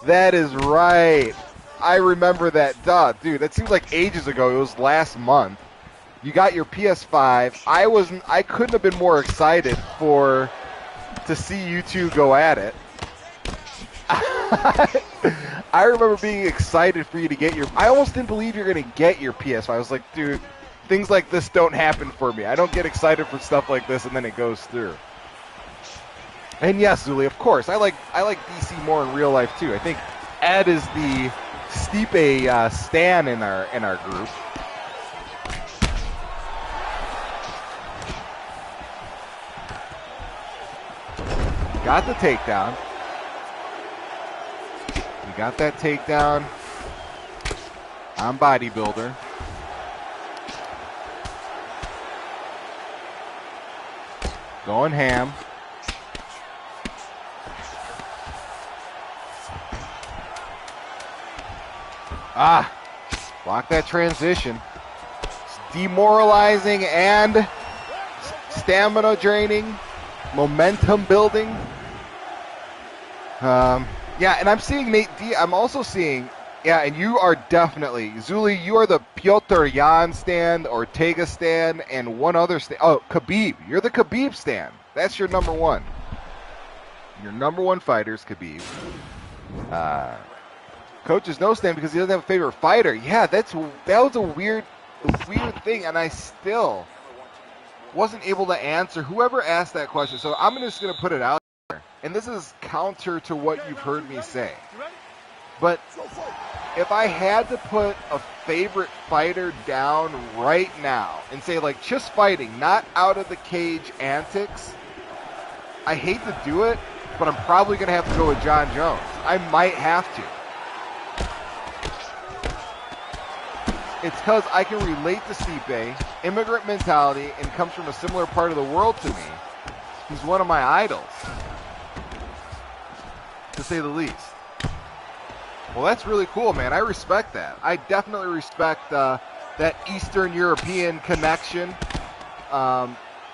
That is right. I remember that. Duh, dude, that seems like ages ago. It was last month. You got your PS5. I couldn't have been more excited to see you two go at it. I remember being excited for you to get I almost didn't believe you're going to get your PS5. I was like, dude, things like this don't happen for me. I don't get excited for stuff like this and then it goes through. And yes, Zuli, of course, I like DC more in real life too. I think Ed is the Stipe stan in our group. Got the takedown. We got that takedown on Bodybuilder. Going ham. Block that transition. It's demoralizing and stamina draining, momentum building. Yeah, and I'm seeing Nate D. I'm also seeing, yeah, and you are definitely, Zuli, you are the Piotr Jan stand, Ortega stand, and one other stand. Oh, Khabib. You're the Khabib stand. That's your number one. Your number one fighter is Khabib. Coach is no stand because he doesn't have a favorite fighter. Yeah, that was a weird thing, and I still wasn't able to answer whoever asked that question. So I'm just going to put it out there. And this is counter to what you've heard me say. But if I had to put a favorite fighter down right now and say, like, just fighting, not out of the cage antics, I hate to do it, but I'm probably going to have to go with John Jones. I might have to. It's because I can relate to Stipe, immigrant mentality, and comes from a similar part of the world to me. He's one of my idols, to say the least. Well, that's really cool, man. I respect that. I definitely respect that Eastern European connection. I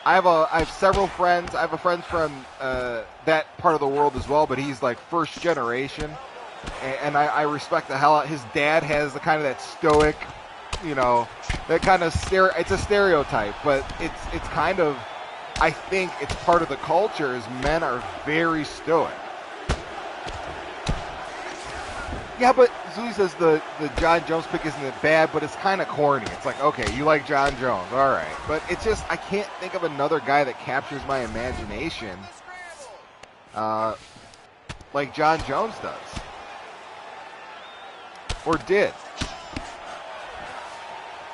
have several friends. I have a friend from that part of the world as well, but he's like first generation, and I respect the hell out. His dad has the kind of that stoic, you know, that kind of it's a stereotype, but it's kind of, I think it's part of the culture is men are very stoic. Yeah, but Zuli says the John Jones pick isn't bad, but it's kind of corny. It's like, okay, you like John Jones, all right. But it's just, I can't think of another guy that captures my imagination like John Jones does. Or did.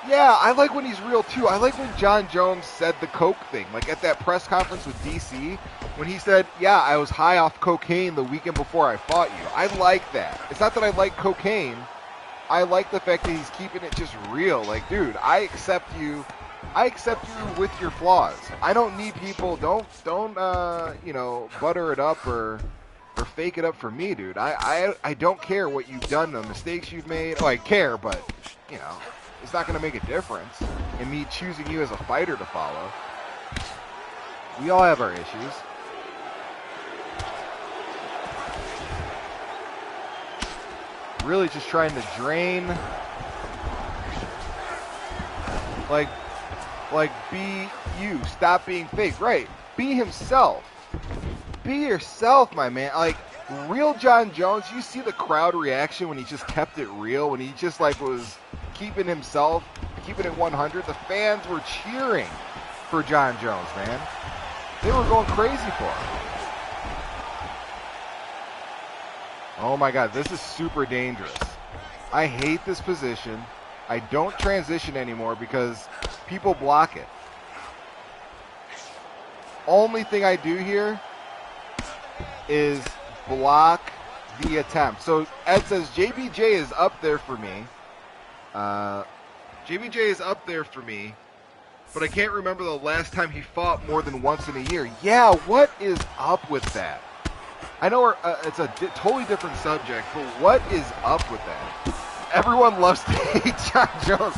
Yeah, I like when he's real too. I like when John Jones said the coke thing, like at that press conference with DC, when he said, "Yeah, I was high off cocaine the weekend before I fought you." I like that. It's not that I like cocaine. I like the fact that he's keeping it just real. Like, dude, I accept you. I accept you with your flaws. I don't need people. Don't butter it up or fake it up for me, dude. I don't care what you've done, the mistakes you've made. Oh, I care, but you know, it's not going to make a difference in me choosing you as a fighter to follow. We all have our issues. Really just trying to drain. Like be you. Stop being fake. Right. Be himself. Be yourself, my man. Like, real John Jones, you see the crowd reaction when he just kept it real, when he just like was keeping himself, keeping it 100. The fans were cheering for John Jones, man. They were going crazy for him. Oh my God, this is super dangerous. I hate this position. I don't transition anymore because people block it. Only thing I do here is block the attempt. So Ed says JBJ is up there for me. JBJ is up there for me, but I can't remember the last time he fought more than once in a year. Yeah, what is up with that? I know it's a totally different subject, but what is up with that? Everyone loves to hate John Jones.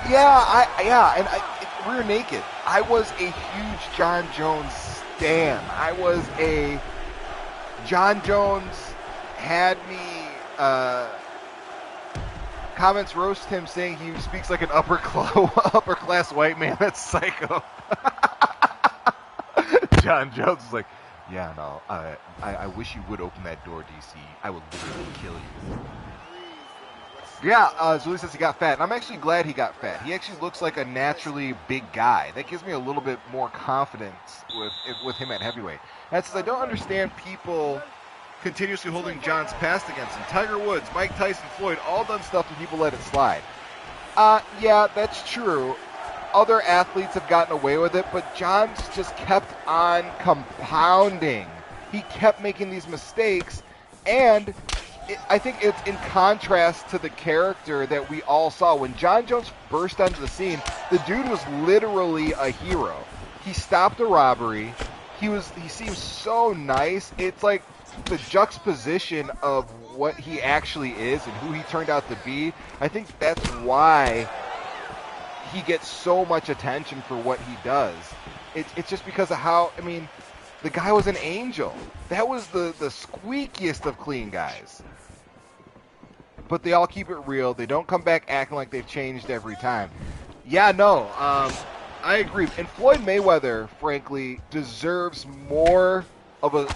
Yeah, we're naked. I was a huge John Jones stan. I was a John Jones had me. Comments roast him saying he speaks like an upper class white man. That's psycho. John Jones is like, yeah, no, I wish you would open that door, DC. I would literally kill you. Yeah, Zuli says he got fat, and I'm actually glad he got fat. He actually looks like a naturally big guy. That gives me a little bit more confidence with him at heavyweight. That says I don't understand people continuously holding John's past against him. Tiger Woods, Mike Tyson, Floyd, all done stuff and people let it slide. Yeah, that's true. Other athletes have gotten away with it, but John's just kept on compounding. He kept making these mistakes, and I think it's in contrast to the character that we all saw. When John Jones burst onto the scene, the dude was literally a hero. He stopped a robbery. He seemed so nice. It's like the juxtaposition of what he actually is and who he turned out to be. I think that's why he gets so much attention for what he does. It's just because of how, I mean, the guy was an angel. That was the squeakiest of clean guys. But they all keep it real. They don't come back acting like they've changed every time. Yeah, no, I agree. And Floyd Mayweather, frankly, deserves more of a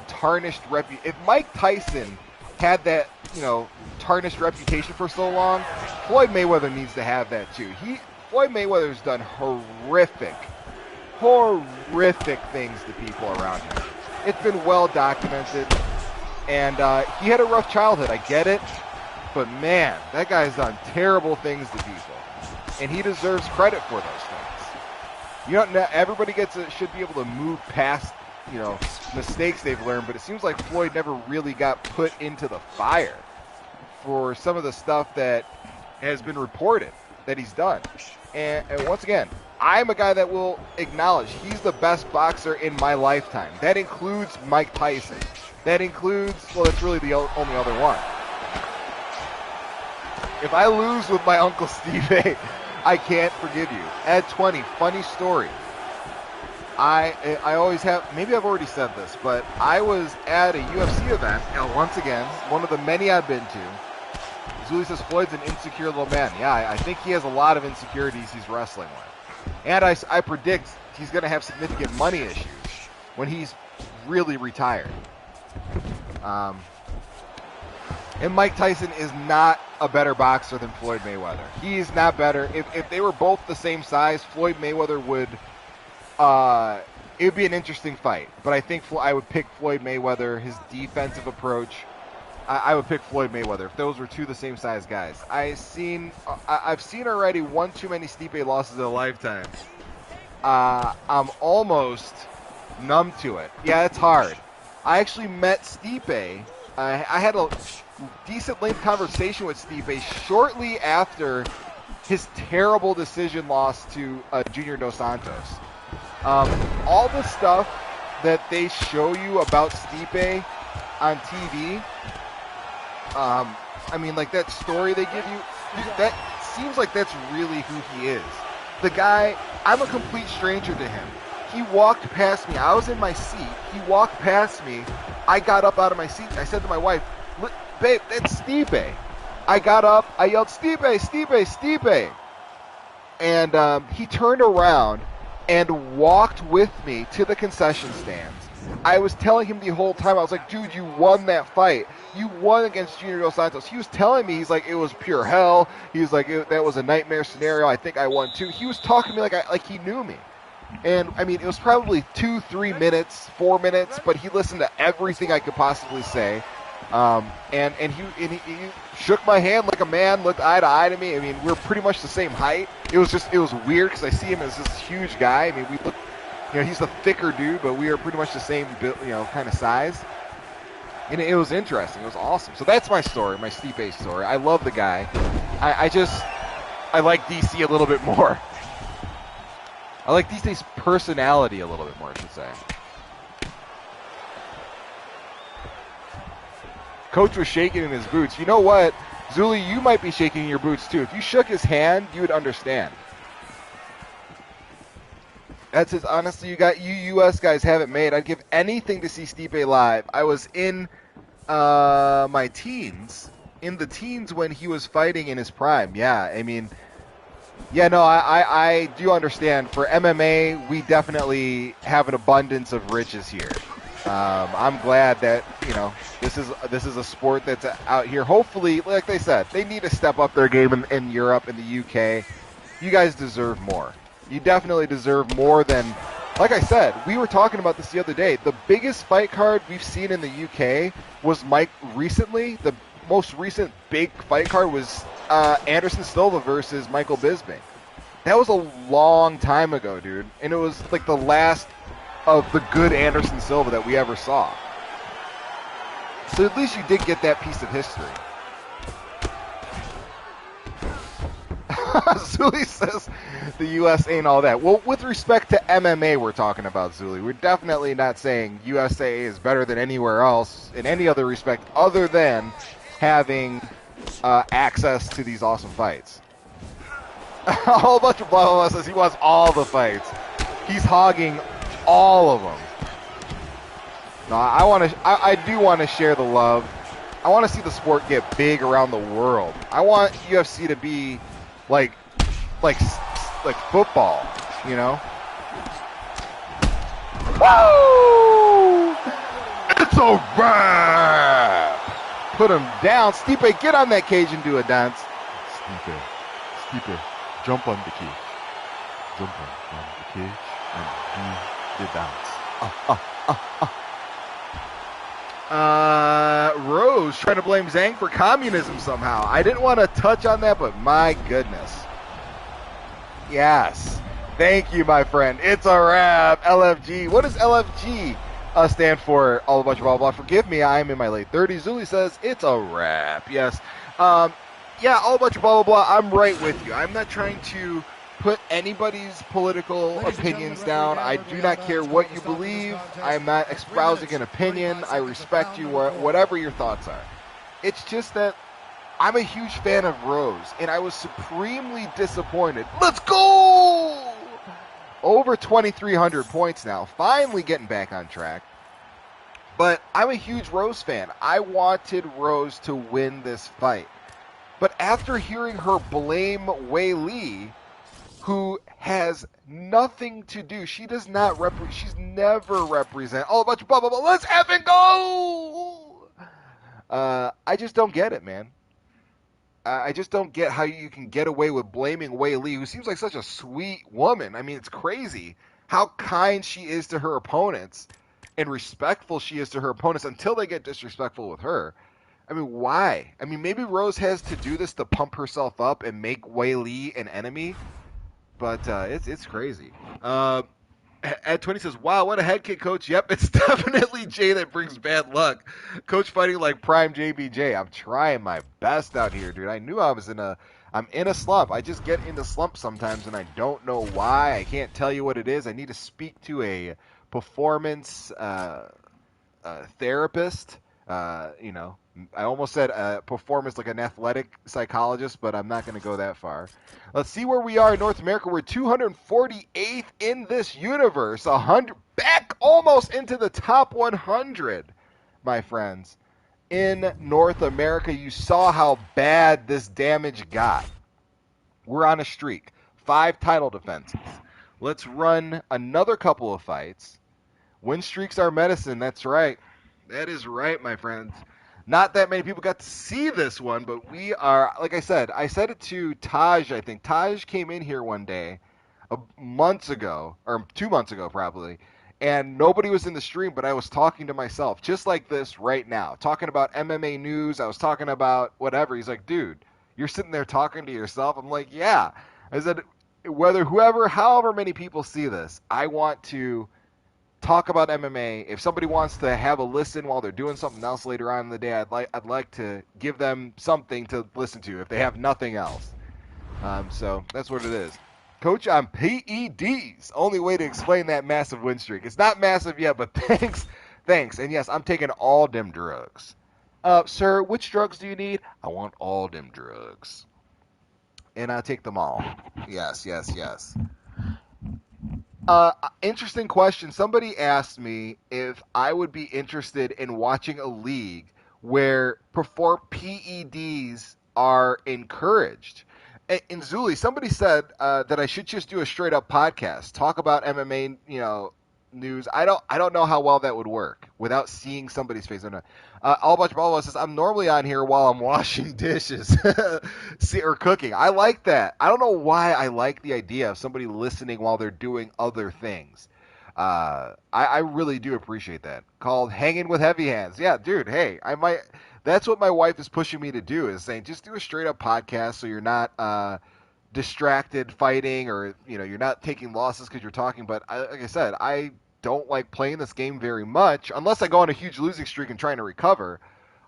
tarnished reputation. If Mike Tyson had that, tarnished reputation for so long, Floyd Mayweather needs to have that too. Floyd Mayweather's done horrific things to people around him. It's been well documented, and he had a rough childhood. I get it, but man, that guy's done terrible things to people, and he deserves credit for those things. Everybody should be able to move past mistakes they've learned, but it seems like Floyd never really got put into the fire for some of the stuff that has been reported that he's done. And once again, I'm a guy that will acknowledge he's the best boxer in my lifetime. That includes Mike Tyson. That includes, that's really the only other one. If I lose with my Uncle Steve A, I can't forgive you. At 20, funny story. I always have, maybe I've already said this, but I was at a UFC event, once again, one of the many I've been to. Zuli says Floyd's an insecure little man. Yeah, I think he has a lot of insecurities he's wrestling with. And I predict he's going to have significant money issues when he's really retired. And Mike Tyson is not a better boxer than Floyd Mayweather. He's not better. If they were both the same size, Floyd Mayweather would... it would be an interesting fight, but I think I would pick Floyd Mayweather. His defensive approach I would pick Floyd Mayweather if those were two the same size guys. I've seen already one too many Stipe losses in a lifetime. I'm almost numb to it. Yeah, it's hard. I actually met Stipe. I had a decent length conversation with Stipe shortly after his terrible decision loss to Junior Dos Santos. All the stuff that they show you about Stipe on TV, I mean, like that story they give you, that seems like that's really who he is. The guy, I'm a complete stranger to him. He walked past me. I was in my seat. He walked past me. I got up out of my seat. I said to my wife, babe, that's Stipe. I got up. I yelled, Stipe, Stipe, Stipe. And he turned around and walked with me to the concession stands. I was telling him the whole time, I was like, dude, you won that fight. You won against Junior Dos Santos. He was telling me, he's like, it was pure hell. He was like, that was a nightmare scenario. I think I won too. He was talking to me like he knew me. And, I mean, it was probably 2, 3 minutes, 4 minutes, but he listened to everything I could possibly say. And he shook my hand like a man, looked eye to eye to me. I mean, we're pretty much the same height. It was weird because I see him as this huge guy. I mean, we look, he's the thicker dude, but we are pretty much the same, kind of size. And it was interesting. It was awesome. So that's my story, my Stipe story. I love the guy. I like DC a little bit more. I like DC's personality a little bit more, I should say. Coach was shaking in his boots. You know what? Zuli, you might be shaking in your boots too. If you shook his hand, you would understand. That's his, honestly, you US guys have it made. I'd give anything to see Stipe live. I was in my teens, when he was fighting in his prime. Yeah, I mean, yeah, no, I do understand. For MMA, we definitely have an abundance of riches here. I'm glad that, this is a sport that's out here. Hopefully, like they said, they need to step up their game in Europe and the UK. You guys deserve more. You definitely deserve more than, like I said, we were talking about this the other day. The biggest fight card we've seen in the UK was recently. The most recent big fight card was Anderson Silva versus Michael Bisping. That was a long time ago, dude. And it was like the last of the good Anderson Silva that we ever saw. So at least you did get that piece of history. Zuli says the U.S. ain't all that. Well, with respect to MMA we're talking about, Zuli, we're definitely not saying USA is better than anywhere else in any other respect other than having access to these awesome fights. A whole bunch of blah, blah, blah says he wants all the fights. He's hogging all of them. No, I do want to share the love. I want to see the sport get big around the world. I want UFC to be like football, Woo! It's a wrap. Put him down. Stipe, get on that cage and do a dance. Stipe, jump on the cage. Jump on the cage and do the dance. Rose trying to blame Zhang for communism somehow. I didn't want to touch on that, but my goodness. Yes. Thank you, my friend. It's a wrap. LFG. What does LFG stand for? All a bunch of blah, blah. Forgive me, I'm in my late 30s. Zuli says it's a wrap. Yes. Yeah, all a bunch of blah, blah, blah. I'm right with you. I'm not trying to put anybody's political opinions down. I do not care what you believe. I'm not espousing an opinion. I respect you, whatever your thoughts are. It's just that I'm a huge fan of Rose, and I was supremely disappointed. Let's go! Over 2,300 points now. Finally getting back on track. But I'm a huge Rose fan. I wanted Rose to win this fight. But after hearing her blame Wei Li, who has nothing to do. She does not she's never represent. Oh, a bunch of blah, blah, blah. Let's effing go! I just don't get it, man. I just don't get how you can get away with blaming Wei Li, who seems like such a sweet woman. I mean, it's crazy how kind she is to her opponents and respectful she is to her opponents until they get disrespectful with her. I mean, why? I mean, maybe Rose has to do this to pump herself up and make Wei Li an enemy, but it's crazy. Ed 20 says, "Wow, what a head kick, coach." Yep, it's definitely Jay that brings bad luck. Coach fighting like prime JBJ. I'm trying my best out here, dude. I knew I'm in a slump. I just get into slumps sometimes, and I don't know why. I can't tell you what it is. I need to speak to a performance therapist. You know, I almost said performance like an athletic psychologist, but I'm not going to go that far. Let's see where we are in North America. We're 248th in this universe, 100 back almost into the top 100, my friends. In North America, you saw how bad this damage got. We're on a streak, 5 title defenses. Let's run another couple of fights. Win streaks are medicine. That's right. That is right, my friends. Not that many people got to see this one, but we are, like I said it to Taj, I think. Taj came in here one day, months ago, or 2 months ago probably, and nobody was in the stream, but I was talking to myself, just like this right now, talking about MMA news. I was talking about whatever. He's like, dude, you're sitting there talking to yourself. I'm like, yeah. I said, however many people see this, I want to talk about MMA. If somebody wants to have a listen while they're doing something else later on in the day, I'd like to give them something to listen to if they have nothing else. So that's what it is. Coach, on PEDs. Only way to explain that massive win streak. It's not massive yet, but thanks. And yes, I'm taking all them drugs. Sir, which drugs do you need? I want all them drugs, and I take them all. Yes. Interesting question. Somebody asked me if I would be interested in watching a league where perform PEDs are encouraged. In Zuli, somebody said that I should just do a straight up podcast, talk about MMA, news. I don't know how well that would work without seeing somebody's face. All Bunch Ball says I'm normally on here while I'm washing dishes, or cooking. I like that. I don't know why I like the idea of somebody listening while they're doing other things. I really do appreciate that. Called hanging with heavy hands. Yeah, dude. Hey, I might. That's what my wife is pushing me to do. Is saying just do a straight up podcast so you're not distracted fighting, or you're not taking losses because you're talking. But like I said, I don't like playing this game very much unless I go on a huge losing streak and trying to recover.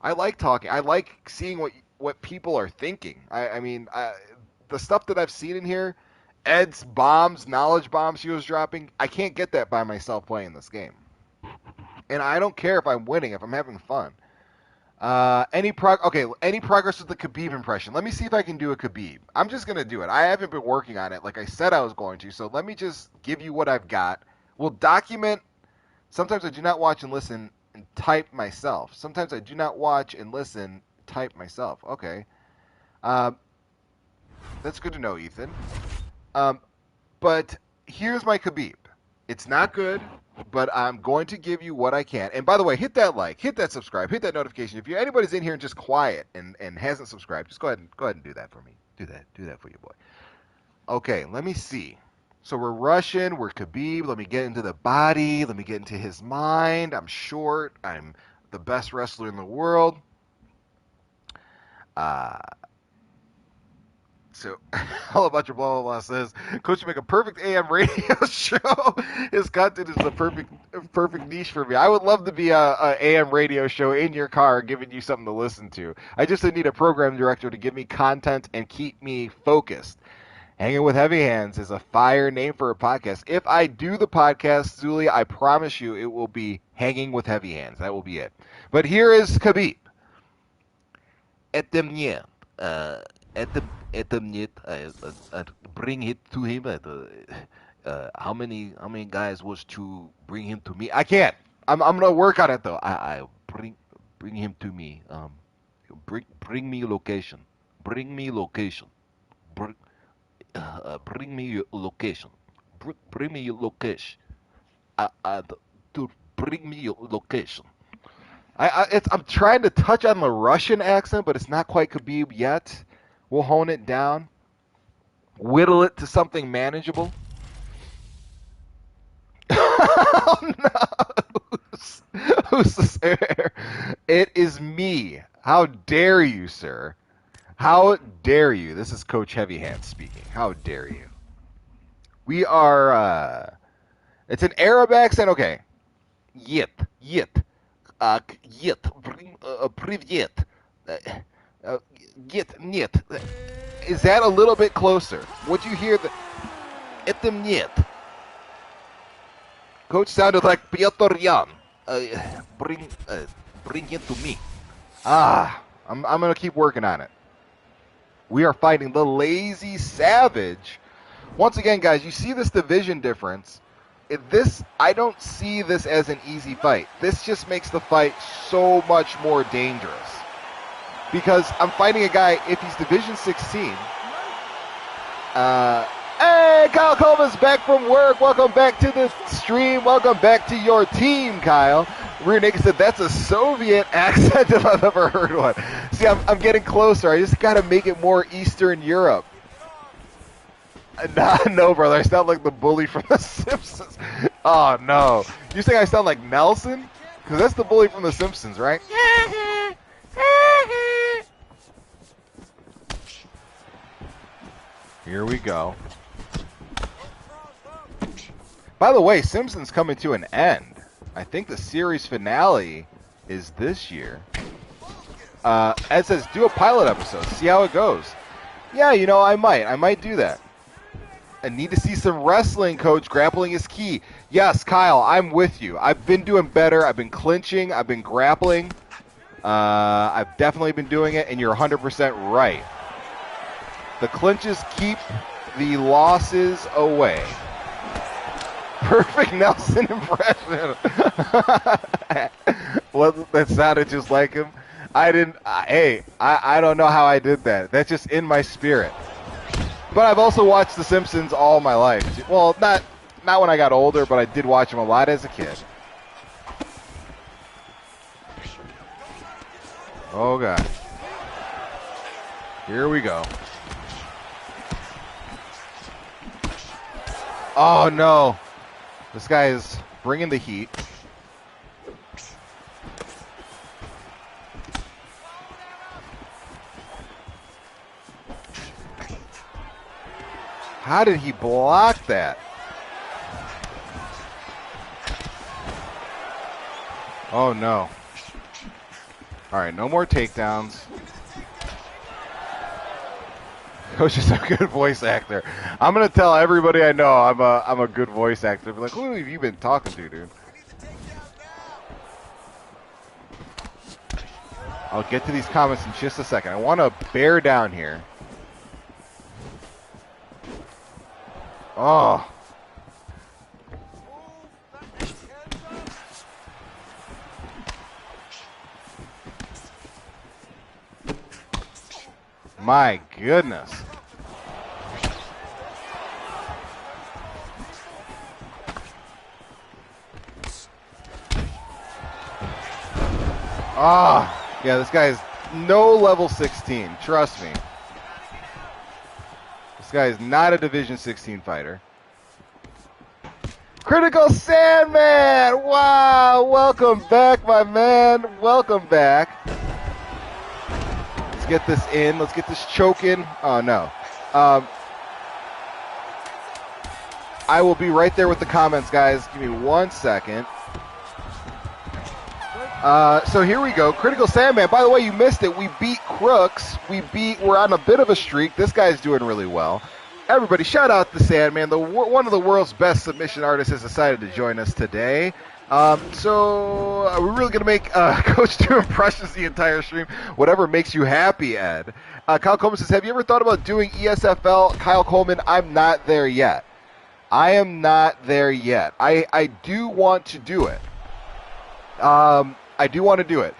I like talking. I like seeing what people are thinking. The stuff that I've seen in here, Ed's bombs, knowledge bombs he was dropping, I can't get that by myself playing this game. And I don't care if I'm winning, if I'm having fun. Any progress with the Khabib impression? Let me see if I can do a Khabib. I'm just gonna do it. I haven't been working on it like I said I was going to, so let me just give you what I've got. We'll document. Sometimes I do not watch and listen and type myself. Sometimes I do not watch and listen, type myself. Okay. That's good to know, Ethan. But here's my Khabib. It's not good, but I'm going to give you what I can. And by the way, hit that like, hit that subscribe, hit that notification. If anybody's in here and just quiet and hasn't subscribed, just go ahead and do that for me. Do that for you, boy. Okay, let me see. So we're Russian, we're Khabib. Let me get into the body. Let me get into his mind. I'm short. I'm the best wrestler in the world. So, all about your blah blah blah says, Coach, you make a perfect AM radio show. His content is the perfect niche for me. I would love to be a AM radio show in your car, giving you something to listen to. I just need a program director to give me content and keep me focused. Hanging with Heavy Hands is a fire name for a podcast. If I do the podcast, Zuli, I promise you it will be Hanging with Heavy Hands. That will be it. But here is Khabib. At the minute, bring it to him. How many guys was to bring him to me? I can't. I'm gonna work on it though. I bring him to me. Bring me location. Bring me location. Bring me your location. Bring me your location. To bring me your location. I'm trying to touch on the Russian accent, but it's not quite Khabib yet. We'll hone it down, whittle it to something manageable. Oh no! Who's this air? It is me. How dare you, sir? How dare you? This is Coach Heavy Hands speaking. How dare you? We are, it's an Arab accent, okay. Yit, yit, yit, privyet, yit, niet. Is that a little bit closer? Would you hear the, etem niet? Coach sounded like Piotr Jan. Bring it to me. I'm gonna keep working on it. We are fighting the Lazy Savage. Once again, guys, you see this division difference. I don't see this as an easy fight. This just makes the fight so much more dangerous. Because I'm fighting a guy, if he's Division 16, hey, Kyle Coleman's back from work. Welcome back to the stream. Welcome back to your team, Kyle. Rear Naked said, that's a Soviet accent if I've ever heard one. See, I'm getting closer. I just got to make it more Eastern Europe. No, brother. I sound like the bully from The Simpsons. Oh, no. You think I sound like Nelson? Because that's the bully from The Simpsons, right? Here we go. By the way, Simpsons coming to an end. I think the series finale is this year. Ed says, do a pilot episode. See how it goes. Yeah, you know, I might do that. I need to see some wrestling, Coach. Grappling is key. Yes, Kyle, I'm with you. I've been doing better. I've been clinching. I've been grappling. I've definitely been doing it, and you're 100% right. The clinches keep the losses away. Perfect Nelson impression. Well, that sounded just like him. I don't know how I did that. That's just in my spirit. But I've also watched The Simpsons all my life. Well, not when I got older, but I did watch them a lot as a kid. Oh, God. Here we go. Oh, no. This guy is bringing the heat. How did he block that? Oh, no. All right, no more takedowns. Coach is a good voice actor. I'm gonna tell everybody I know I'm a good voice actor. Be like, who have you been talking to, dude? I'll get to these comments in just a second. I want to bear down here. Oh. My goodness. Yeah, this guy is no level 16. Trust me. This guy is not a Division 16 fighter. Critical Sandman! Wow! Welcome back, my man. Welcome back. Let's get this in. Let's get this choke in. Oh, no. I will be right there with the comments, guys. Give me 1 second. So here we go. Critical Sandman. By the way, you missed it. We beat Crooks. We're on a bit of a streak. This guy's doing really well. Everybody, shout out to Sandman. One of the world's best submission artists has decided to join us today. So are we really going to make Coach do impressions the entire stream? Whatever makes you happy, Ed. Kyle Coleman says, have you ever thought about doing ESFL? Kyle Coleman, I'm not there yet. I am not there yet. I do want to do it. I do want to do it.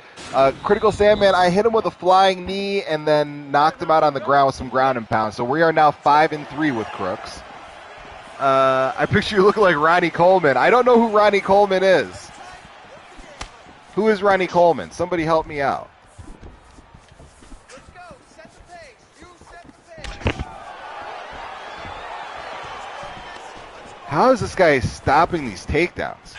Critical Sandman, I hit him with a flying knee and then knocked him out on the ground with some ground and pound. So we are now 5-3 with Crooks. I picture you looking like Ronnie Coleman. I don't know who Ronnie Coleman is. Who is Ronnie Coleman? Somebody help me out. Let's go. Set the pace. You set the pace. How is this guy stopping these takedowns?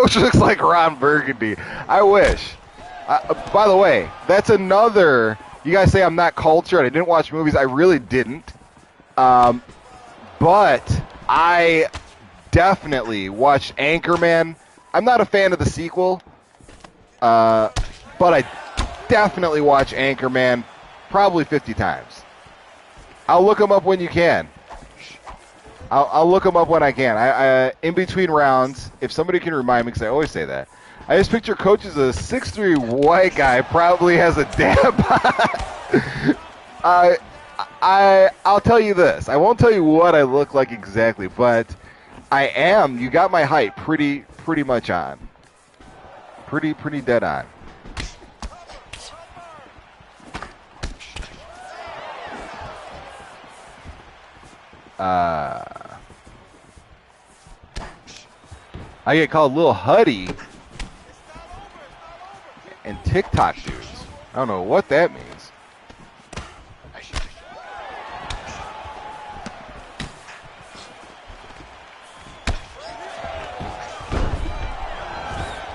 coach looks like Ron Burgundy. I wish. By the way, that's another. You guys say I'm not cultured. I didn't watch movies. I really didn't. But I definitely watched Anchorman. I'm not a fan of the sequel, but I definitely watch Anchorman probably 50 times. I'll look them up when you can. I'll look them up when I can. I in between rounds, if somebody can remind me, because I always say that. I just picture Coach as a 6'3" white guy, probably has a dad bod. I'll tell you this. I won't tell you what I look like exactly, but I am. You got my height pretty much on. Pretty dead on. I get called Lil Huddy and TikTok dudes. I don't know what that means.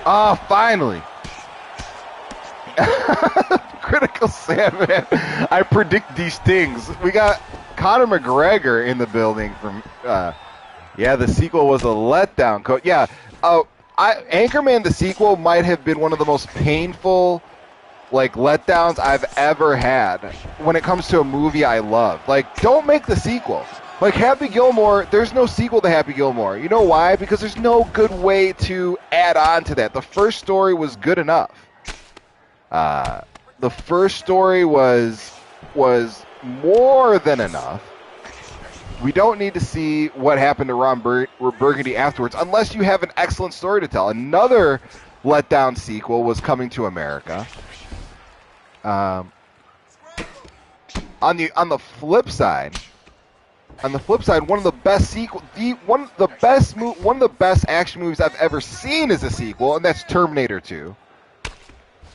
Oh, finally. Critical Sandman. I predict these things. We got Conor McGregor in the building from, yeah, the sequel was a letdown. Yeah, Anchorman, the sequel, might have been one of the most painful, like, letdowns I've ever had when it comes to a movie I love. Like, don't make the sequel. Like, Happy Gilmore, there's no sequel to Happy Gilmore. You know why? Because there's no good way to add on to that. The first story was good enough. The first story was more than enough. We don't need to see what happened to Ron Burgundy afterwards, unless you have an excellent story to tell. Another letdown sequel was Coming to America. On the flip side, one of the best action movies I've ever seen is a sequel, and that's Terminator 2.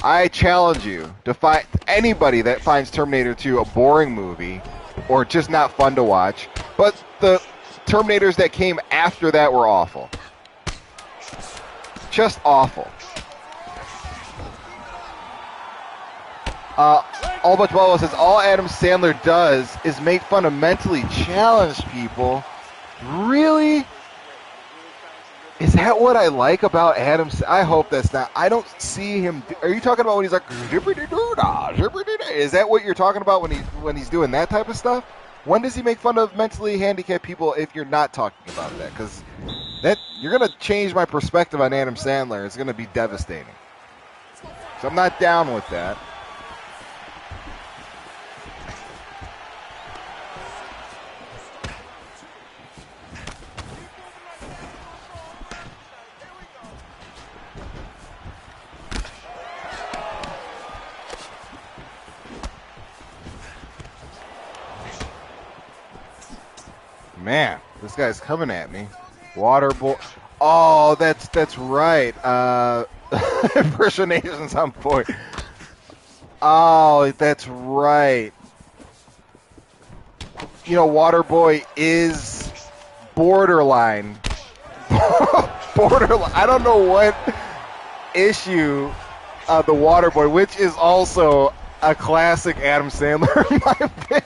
I challenge you to find anybody that finds Terminator 2 a boring movie or just not fun to watch. But the Terminators that came after that were awful. Just awful. All Bunch Bubba says, all Adam Sandler does is make fun of mentally challenged people. Really? Is that what I like about Adam? I hope that's not. I don't see him. Are you talking about when he's like, is that what you're talking about when he's doing that type of stuff? When does he make fun of mentally handicapped people if you're not talking about that? Because you're going to change my perspective on Adam Sandler. It's going to be devastating. So I'm not down with that. Man, this guy's coming at me. Waterboy. Oh, that's right. Impersonations on point. Oh, that's right. You know, Waterboy is borderline. Borderline. I don't know what issue the Waterboy, which is also a classic Adam Sandler, in my opinion.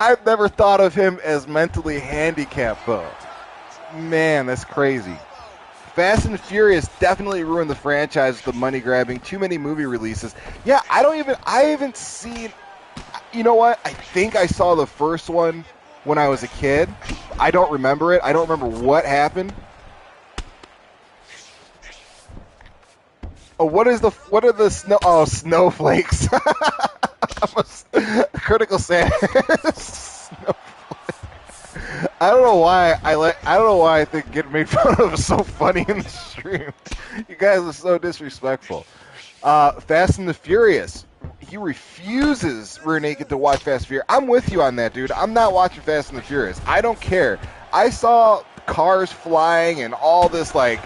I've never thought of him as mentally handicapped, though. Man, that's crazy. Fast and Furious definitely ruined the franchise with the money grabbing. Too many movie releases. Yeah, I haven't seen, you know what? I think I saw the first one when I was a kid. I don't remember it. I don't remember what happened. Oh, what are the snowflakes? Critical Sand. I don't know why I think getting made fun of is so funny in the stream. You guys are so disrespectful. Fast and the Furious. He refuses Rear Naked to watch Fast and Furious. I'm with you on that, dude. I'm not watching Fast and the Furious. I don't care. I saw cars flying and all this like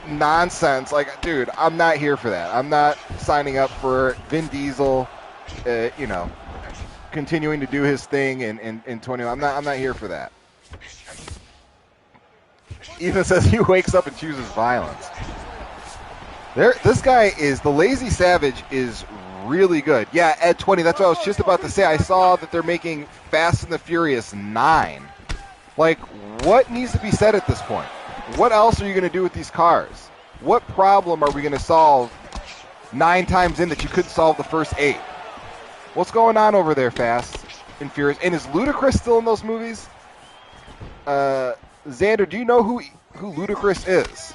nonsense. Like, dude, I'm not here for that. I'm not signing up for Vin Diesel. Continuing to do his thing in 20. I'm not here for that. Ethan says he wakes up and chooses violence. This guy is, the Lazy Savage is really good. Yeah, Ed 20, that's what I was just about to say. I saw that they're making Fast and the Furious 9. Like, what needs to be said at this point? What else are you going to do with these cars? What problem are we going to solve 9 times in that you couldn't solve the first 8? What's going on over there, Fast and Furious? And is Ludacris still in those movies? Xander, do you know who Ludacris is?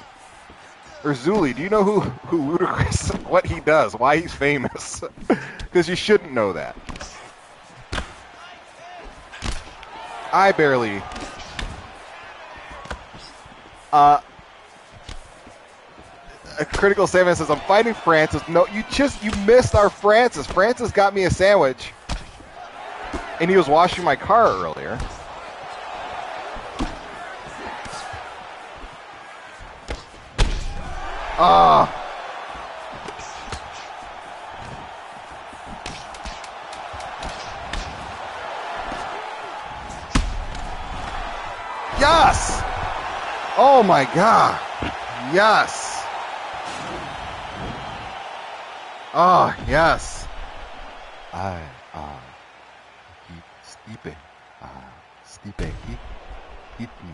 Or Zuli, do you know who Ludacris, what he does, why he's famous? Because you shouldn't know that. I barely. A Critical Salmon says, I'm fighting Francis. No, you missed our Francis. Francis got me a sandwich, and he was washing my car earlier. Yes! Oh my God. Yes. Oh, yes. Stipe. Stipe hit me.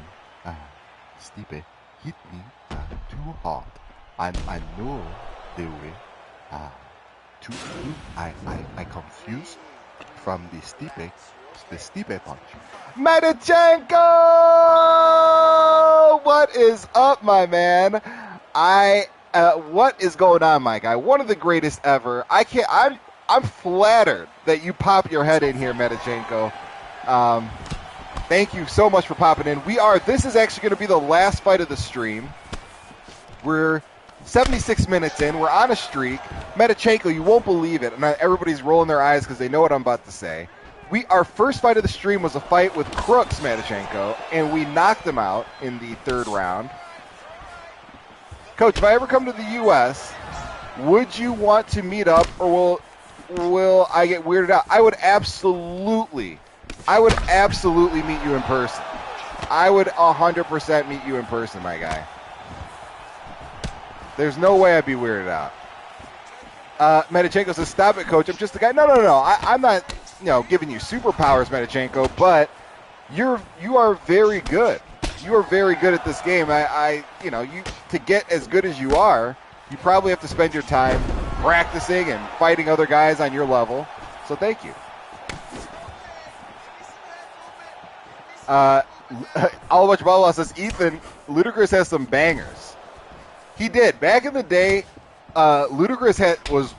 Stipe hit me too hard. And I know the way I confused from the Stipe punch. Medichenko! What is up, my man? What is going on, my guy? One of the greatest ever. I'm flattered that you pop your head in here, Medichenko. Thank you so much for popping in. This is actually going to be the last fight of the stream. We're 76 minutes in. We're on a streak. Medichenko, you won't believe it. And everybody's rolling their eyes because they know what I'm about to say. Our first fight of the stream was a fight with Crooks, Medichenko, and we knocked him out in the 3rd round. Coach, if I ever come to the U.S., would you want to meet up, or will I get weirded out? I would absolutely meet you in person. I would 100% meet you in person, my guy. There's no way I'd be weirded out. Medichenko says, stop it, Coach. I'm just a guy. No. I'm not, giving you superpowers, Medichenko, but you are very good. You are very good at this game. To get as good as you are, you probably have to spend your time practicing and fighting other guys on your level. So thank you. All much Blah says, Ethan, Ludacris has some bangers. He did. Back in the day, Ludacris was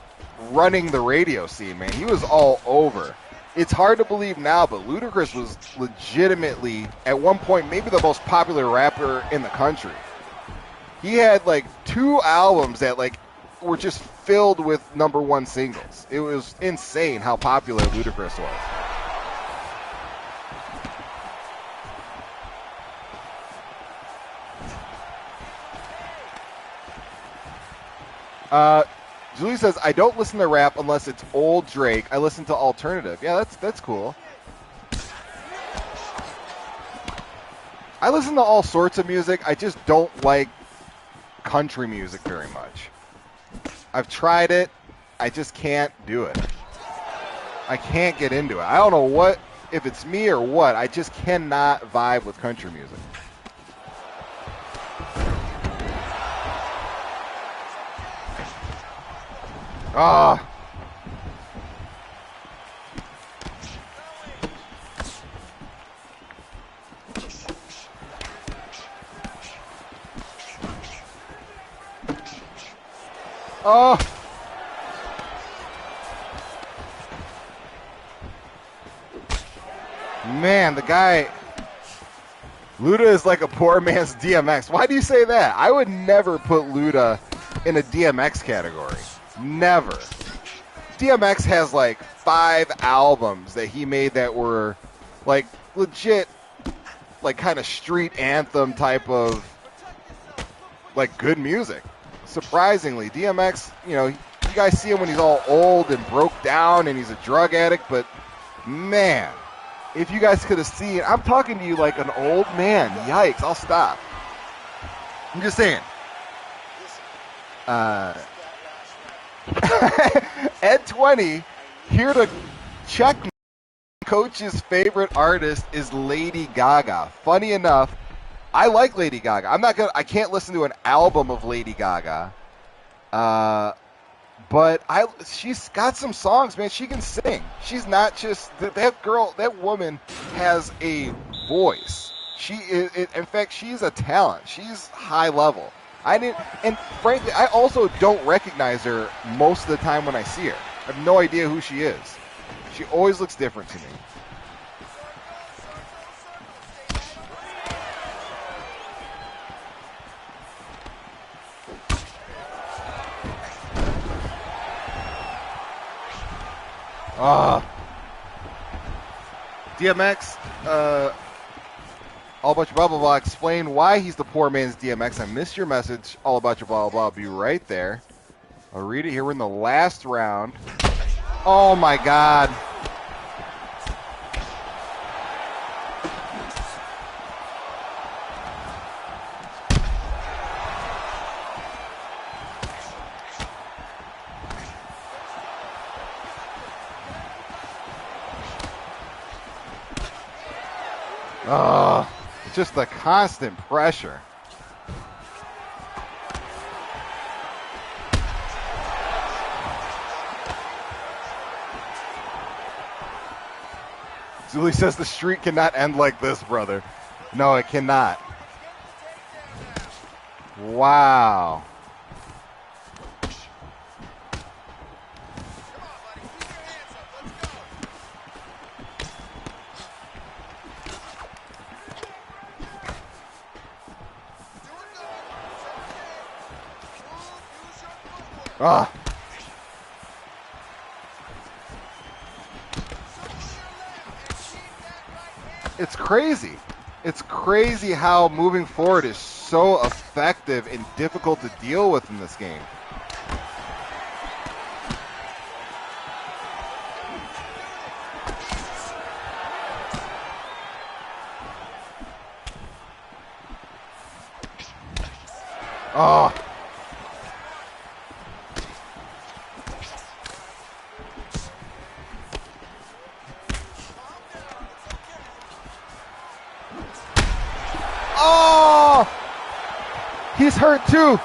running the radio scene, man. He was all over. It's hard to believe now, but Ludacris was legitimately, at one point, maybe the most popular rapper in the country. He had, 2 albums that, were just filled with #1 singles. It was insane how popular Ludacris was. Julie says, I don't listen to rap unless it's old Drake. I listen to alternative. Yeah, that's cool. I listen to all sorts of music. I just don't like country music very much. I've tried it. I just can't do it. I can't get into it. I don't know if it's me or what. I just cannot vibe with country music. Ah. Oh. Man, the guy, Luda is like a poor man's DMX. Why do you say that? I would never put Luda in a DMX category. Never. DMX has 5 albums that he made that were legit, kind of street anthem type of good music. Surprisingly, DMX, you guys see him when he's all old and broke down and he's a drug addict, but man, if you guys could have seen, I'm talking to you like an old man. Yikes, I'll stop. I'm just saying. Ed 20 here to check. Coach's favorite artist is Lady Gaga. Funny enough, I like Lady Gaga. I can't listen to an album of Lady Gaga. But she's got some songs, man. She can sing. She's not just that woman has a voice. She is, in fact, she's a talent. She's high level. And frankly, I also don't recognize her most of the time when I see her. I have no idea who she is. She always looks different to me. DMX, all about your blah, blah, blah. Explain why he's the poor man's DMX. I missed your message. All about your blah, blah, blah. I'll be right there. I'll read it here. We're in the last round. Oh, my God. Just the constant pressure. Zuli says the streak cannot end like this, brother. No, it cannot. Wow. It's crazy. It's crazy how moving forward is so effective and difficult to deal with in this game. Oh. Oh! He's hurt too.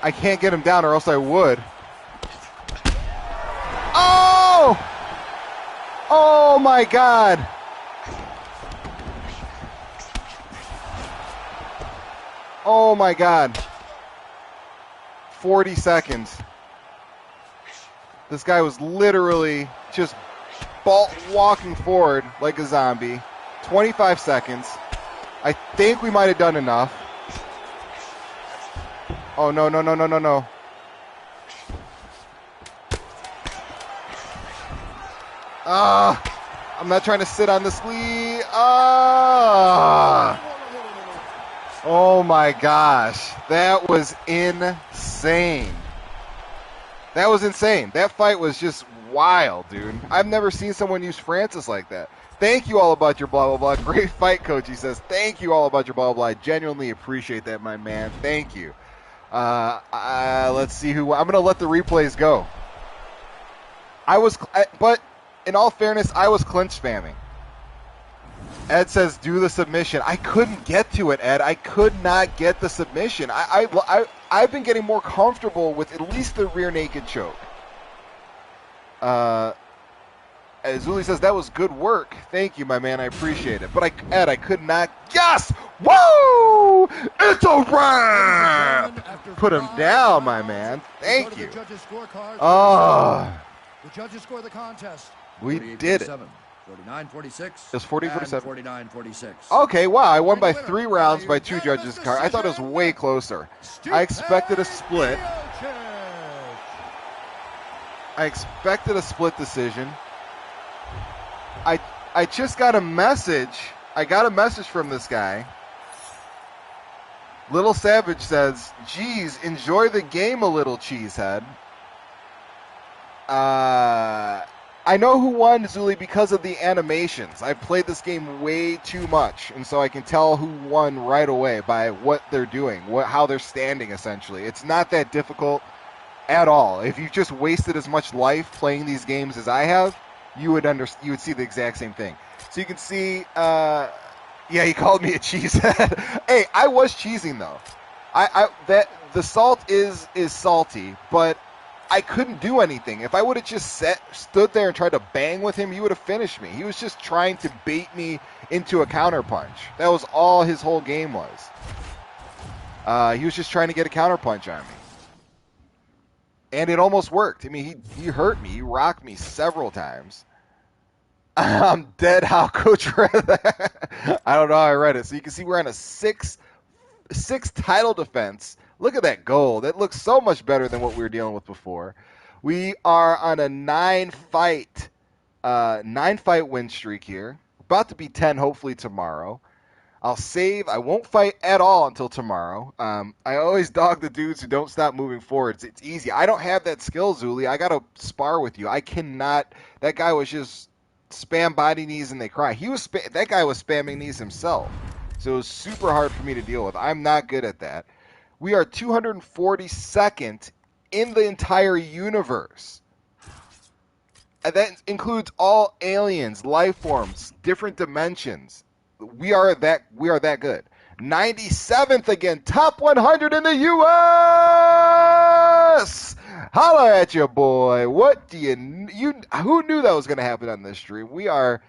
I can't get him down or else I would. Oh! Oh my God. Oh my God. 40 seconds. This guy was literally just walking forward like a zombie. 25 seconds. I think we might have done enough. Oh, no, no, no, no, no, no. I'm not trying to sit on this lead. Oh, my gosh. That was insane. That was insane. That fight was just wild, dude. I've never seen someone use Francis like that. Thank you all about your blah, blah, blah. Great fight, coach. He says, thank you all about your blah, blah, blah. I genuinely appreciate that, my man. Thank you. Let's see who. I'm going to let the replays go. But in all fairness, I was clinch spamming. Ed says, do the submission. I couldn't get to it, Ed. I could not get the submission. I've been getting more comfortable with at least the rear naked choke. Zuli says, that was good work. Thank you, my man. I appreciate it. But Ed, I could not. Yes! Woo! It's a wrap! Put him down, my man. Thank you. Oh. The judges score the contest. We did it. 49-46. It was 40-47. 49-46. Okay, wow. I won by 3 rounds by 2 judges' car. I thought it was way closer. I expected a split. I expected a split decision. I just got a message. I got a message from this guy. Little Savage says, geez, enjoy the game a little, cheesehead. I know who won, Zuli, because of the animations. I've played this game way too much, and so I can tell who won right away by what they're doing, how they're standing, essentially. It's not that difficult at all. If you've just wasted as much life playing these games as I have, you would see the exact same thing. So you can see, yeah, he called me a cheesehead. Hey, I was cheesing though. That the salt is salty, but I couldn't do anything. If I would have just stood there and tried to bang with him, he would have finished me. He was just trying to bait me into a counterpunch. That was all his whole game was. He was just trying to get a counterpunch on me. And it almost worked. I mean, he hurt me. He rocked me several times. I'm dead. How Coach read that? I don't know how I read it. So you can see we're on a six title defense. Look at that goal. That looks so much better than what we were dealing with before. We are on a 9-fight win streak here. About to be 10 hopefully tomorrow. I'll save. I won't fight at all until tomorrow. I always dog the dudes who don't stop moving forwards. It's easy. I don't have that skill, Zuli. I got to spar with you. I cannot. That guy was just spam body knees and they cry. That guy was spamming knees himself. So it was super hard for me to deal with. I'm not good at that. We are 242nd in the entire universe. And that includes all aliens, life forms, different dimensions. We are that good. 97th again, top 100 in the U.S. Holla at you, boy. What do you who knew that was going to happen on this stream? We are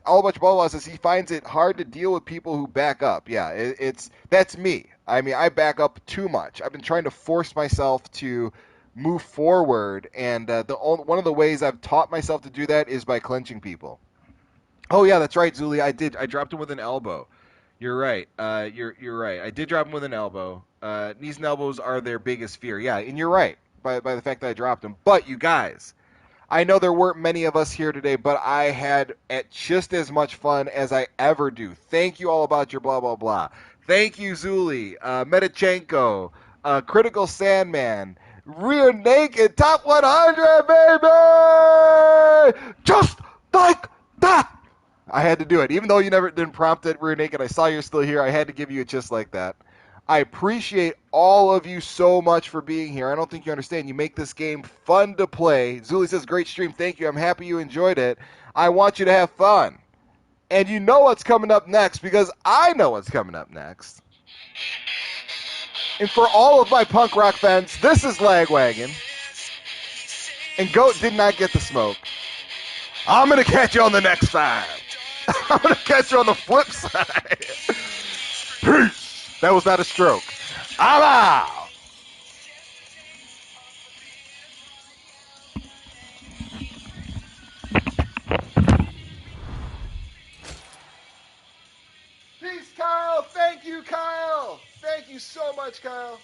all a bunch of blah says he finds it hard to deal with people who back up. Yeah, that's me. I mean, I back up too much. I've been trying to force myself to move forward, and one of the ways I've taught myself to do that is by clinching people. Oh yeah, that's right, Zuli. I did. I dropped him with an elbow. You're right. You're right. I did drop him with an elbow. Knees and elbows are their biggest fear. Yeah, and you're right by the fact that I dropped him. But you guys, I know there weren't many of us here today, but I had just as much fun as I ever do. Thank you all about your blah blah blah. Thank you, Zuli, Medichenko, Critical Sandman, Rear Naked, top 100, baby! Just like that. I had to do it. Even though you didn't prompt it, Rear Naked, I saw you're still here. I had to give you it just like that. I appreciate all of you so much for being here. I don't think you understand. You make this game fun to play. Zuli says, great stream. Thank you. I'm happy you enjoyed it. I want you to have fun. And you know what's coming up next because I know what's coming up next. And for all of my punk rock fans, this is Lagwagon. And Goat did not get the smoke. I'm going to catch you on the next time. I'm going to catch you on the flip side. Peace. That was not a stroke. I'm out. Peace, Kyle. Thank you, Kyle. Thank you so much, Kyle.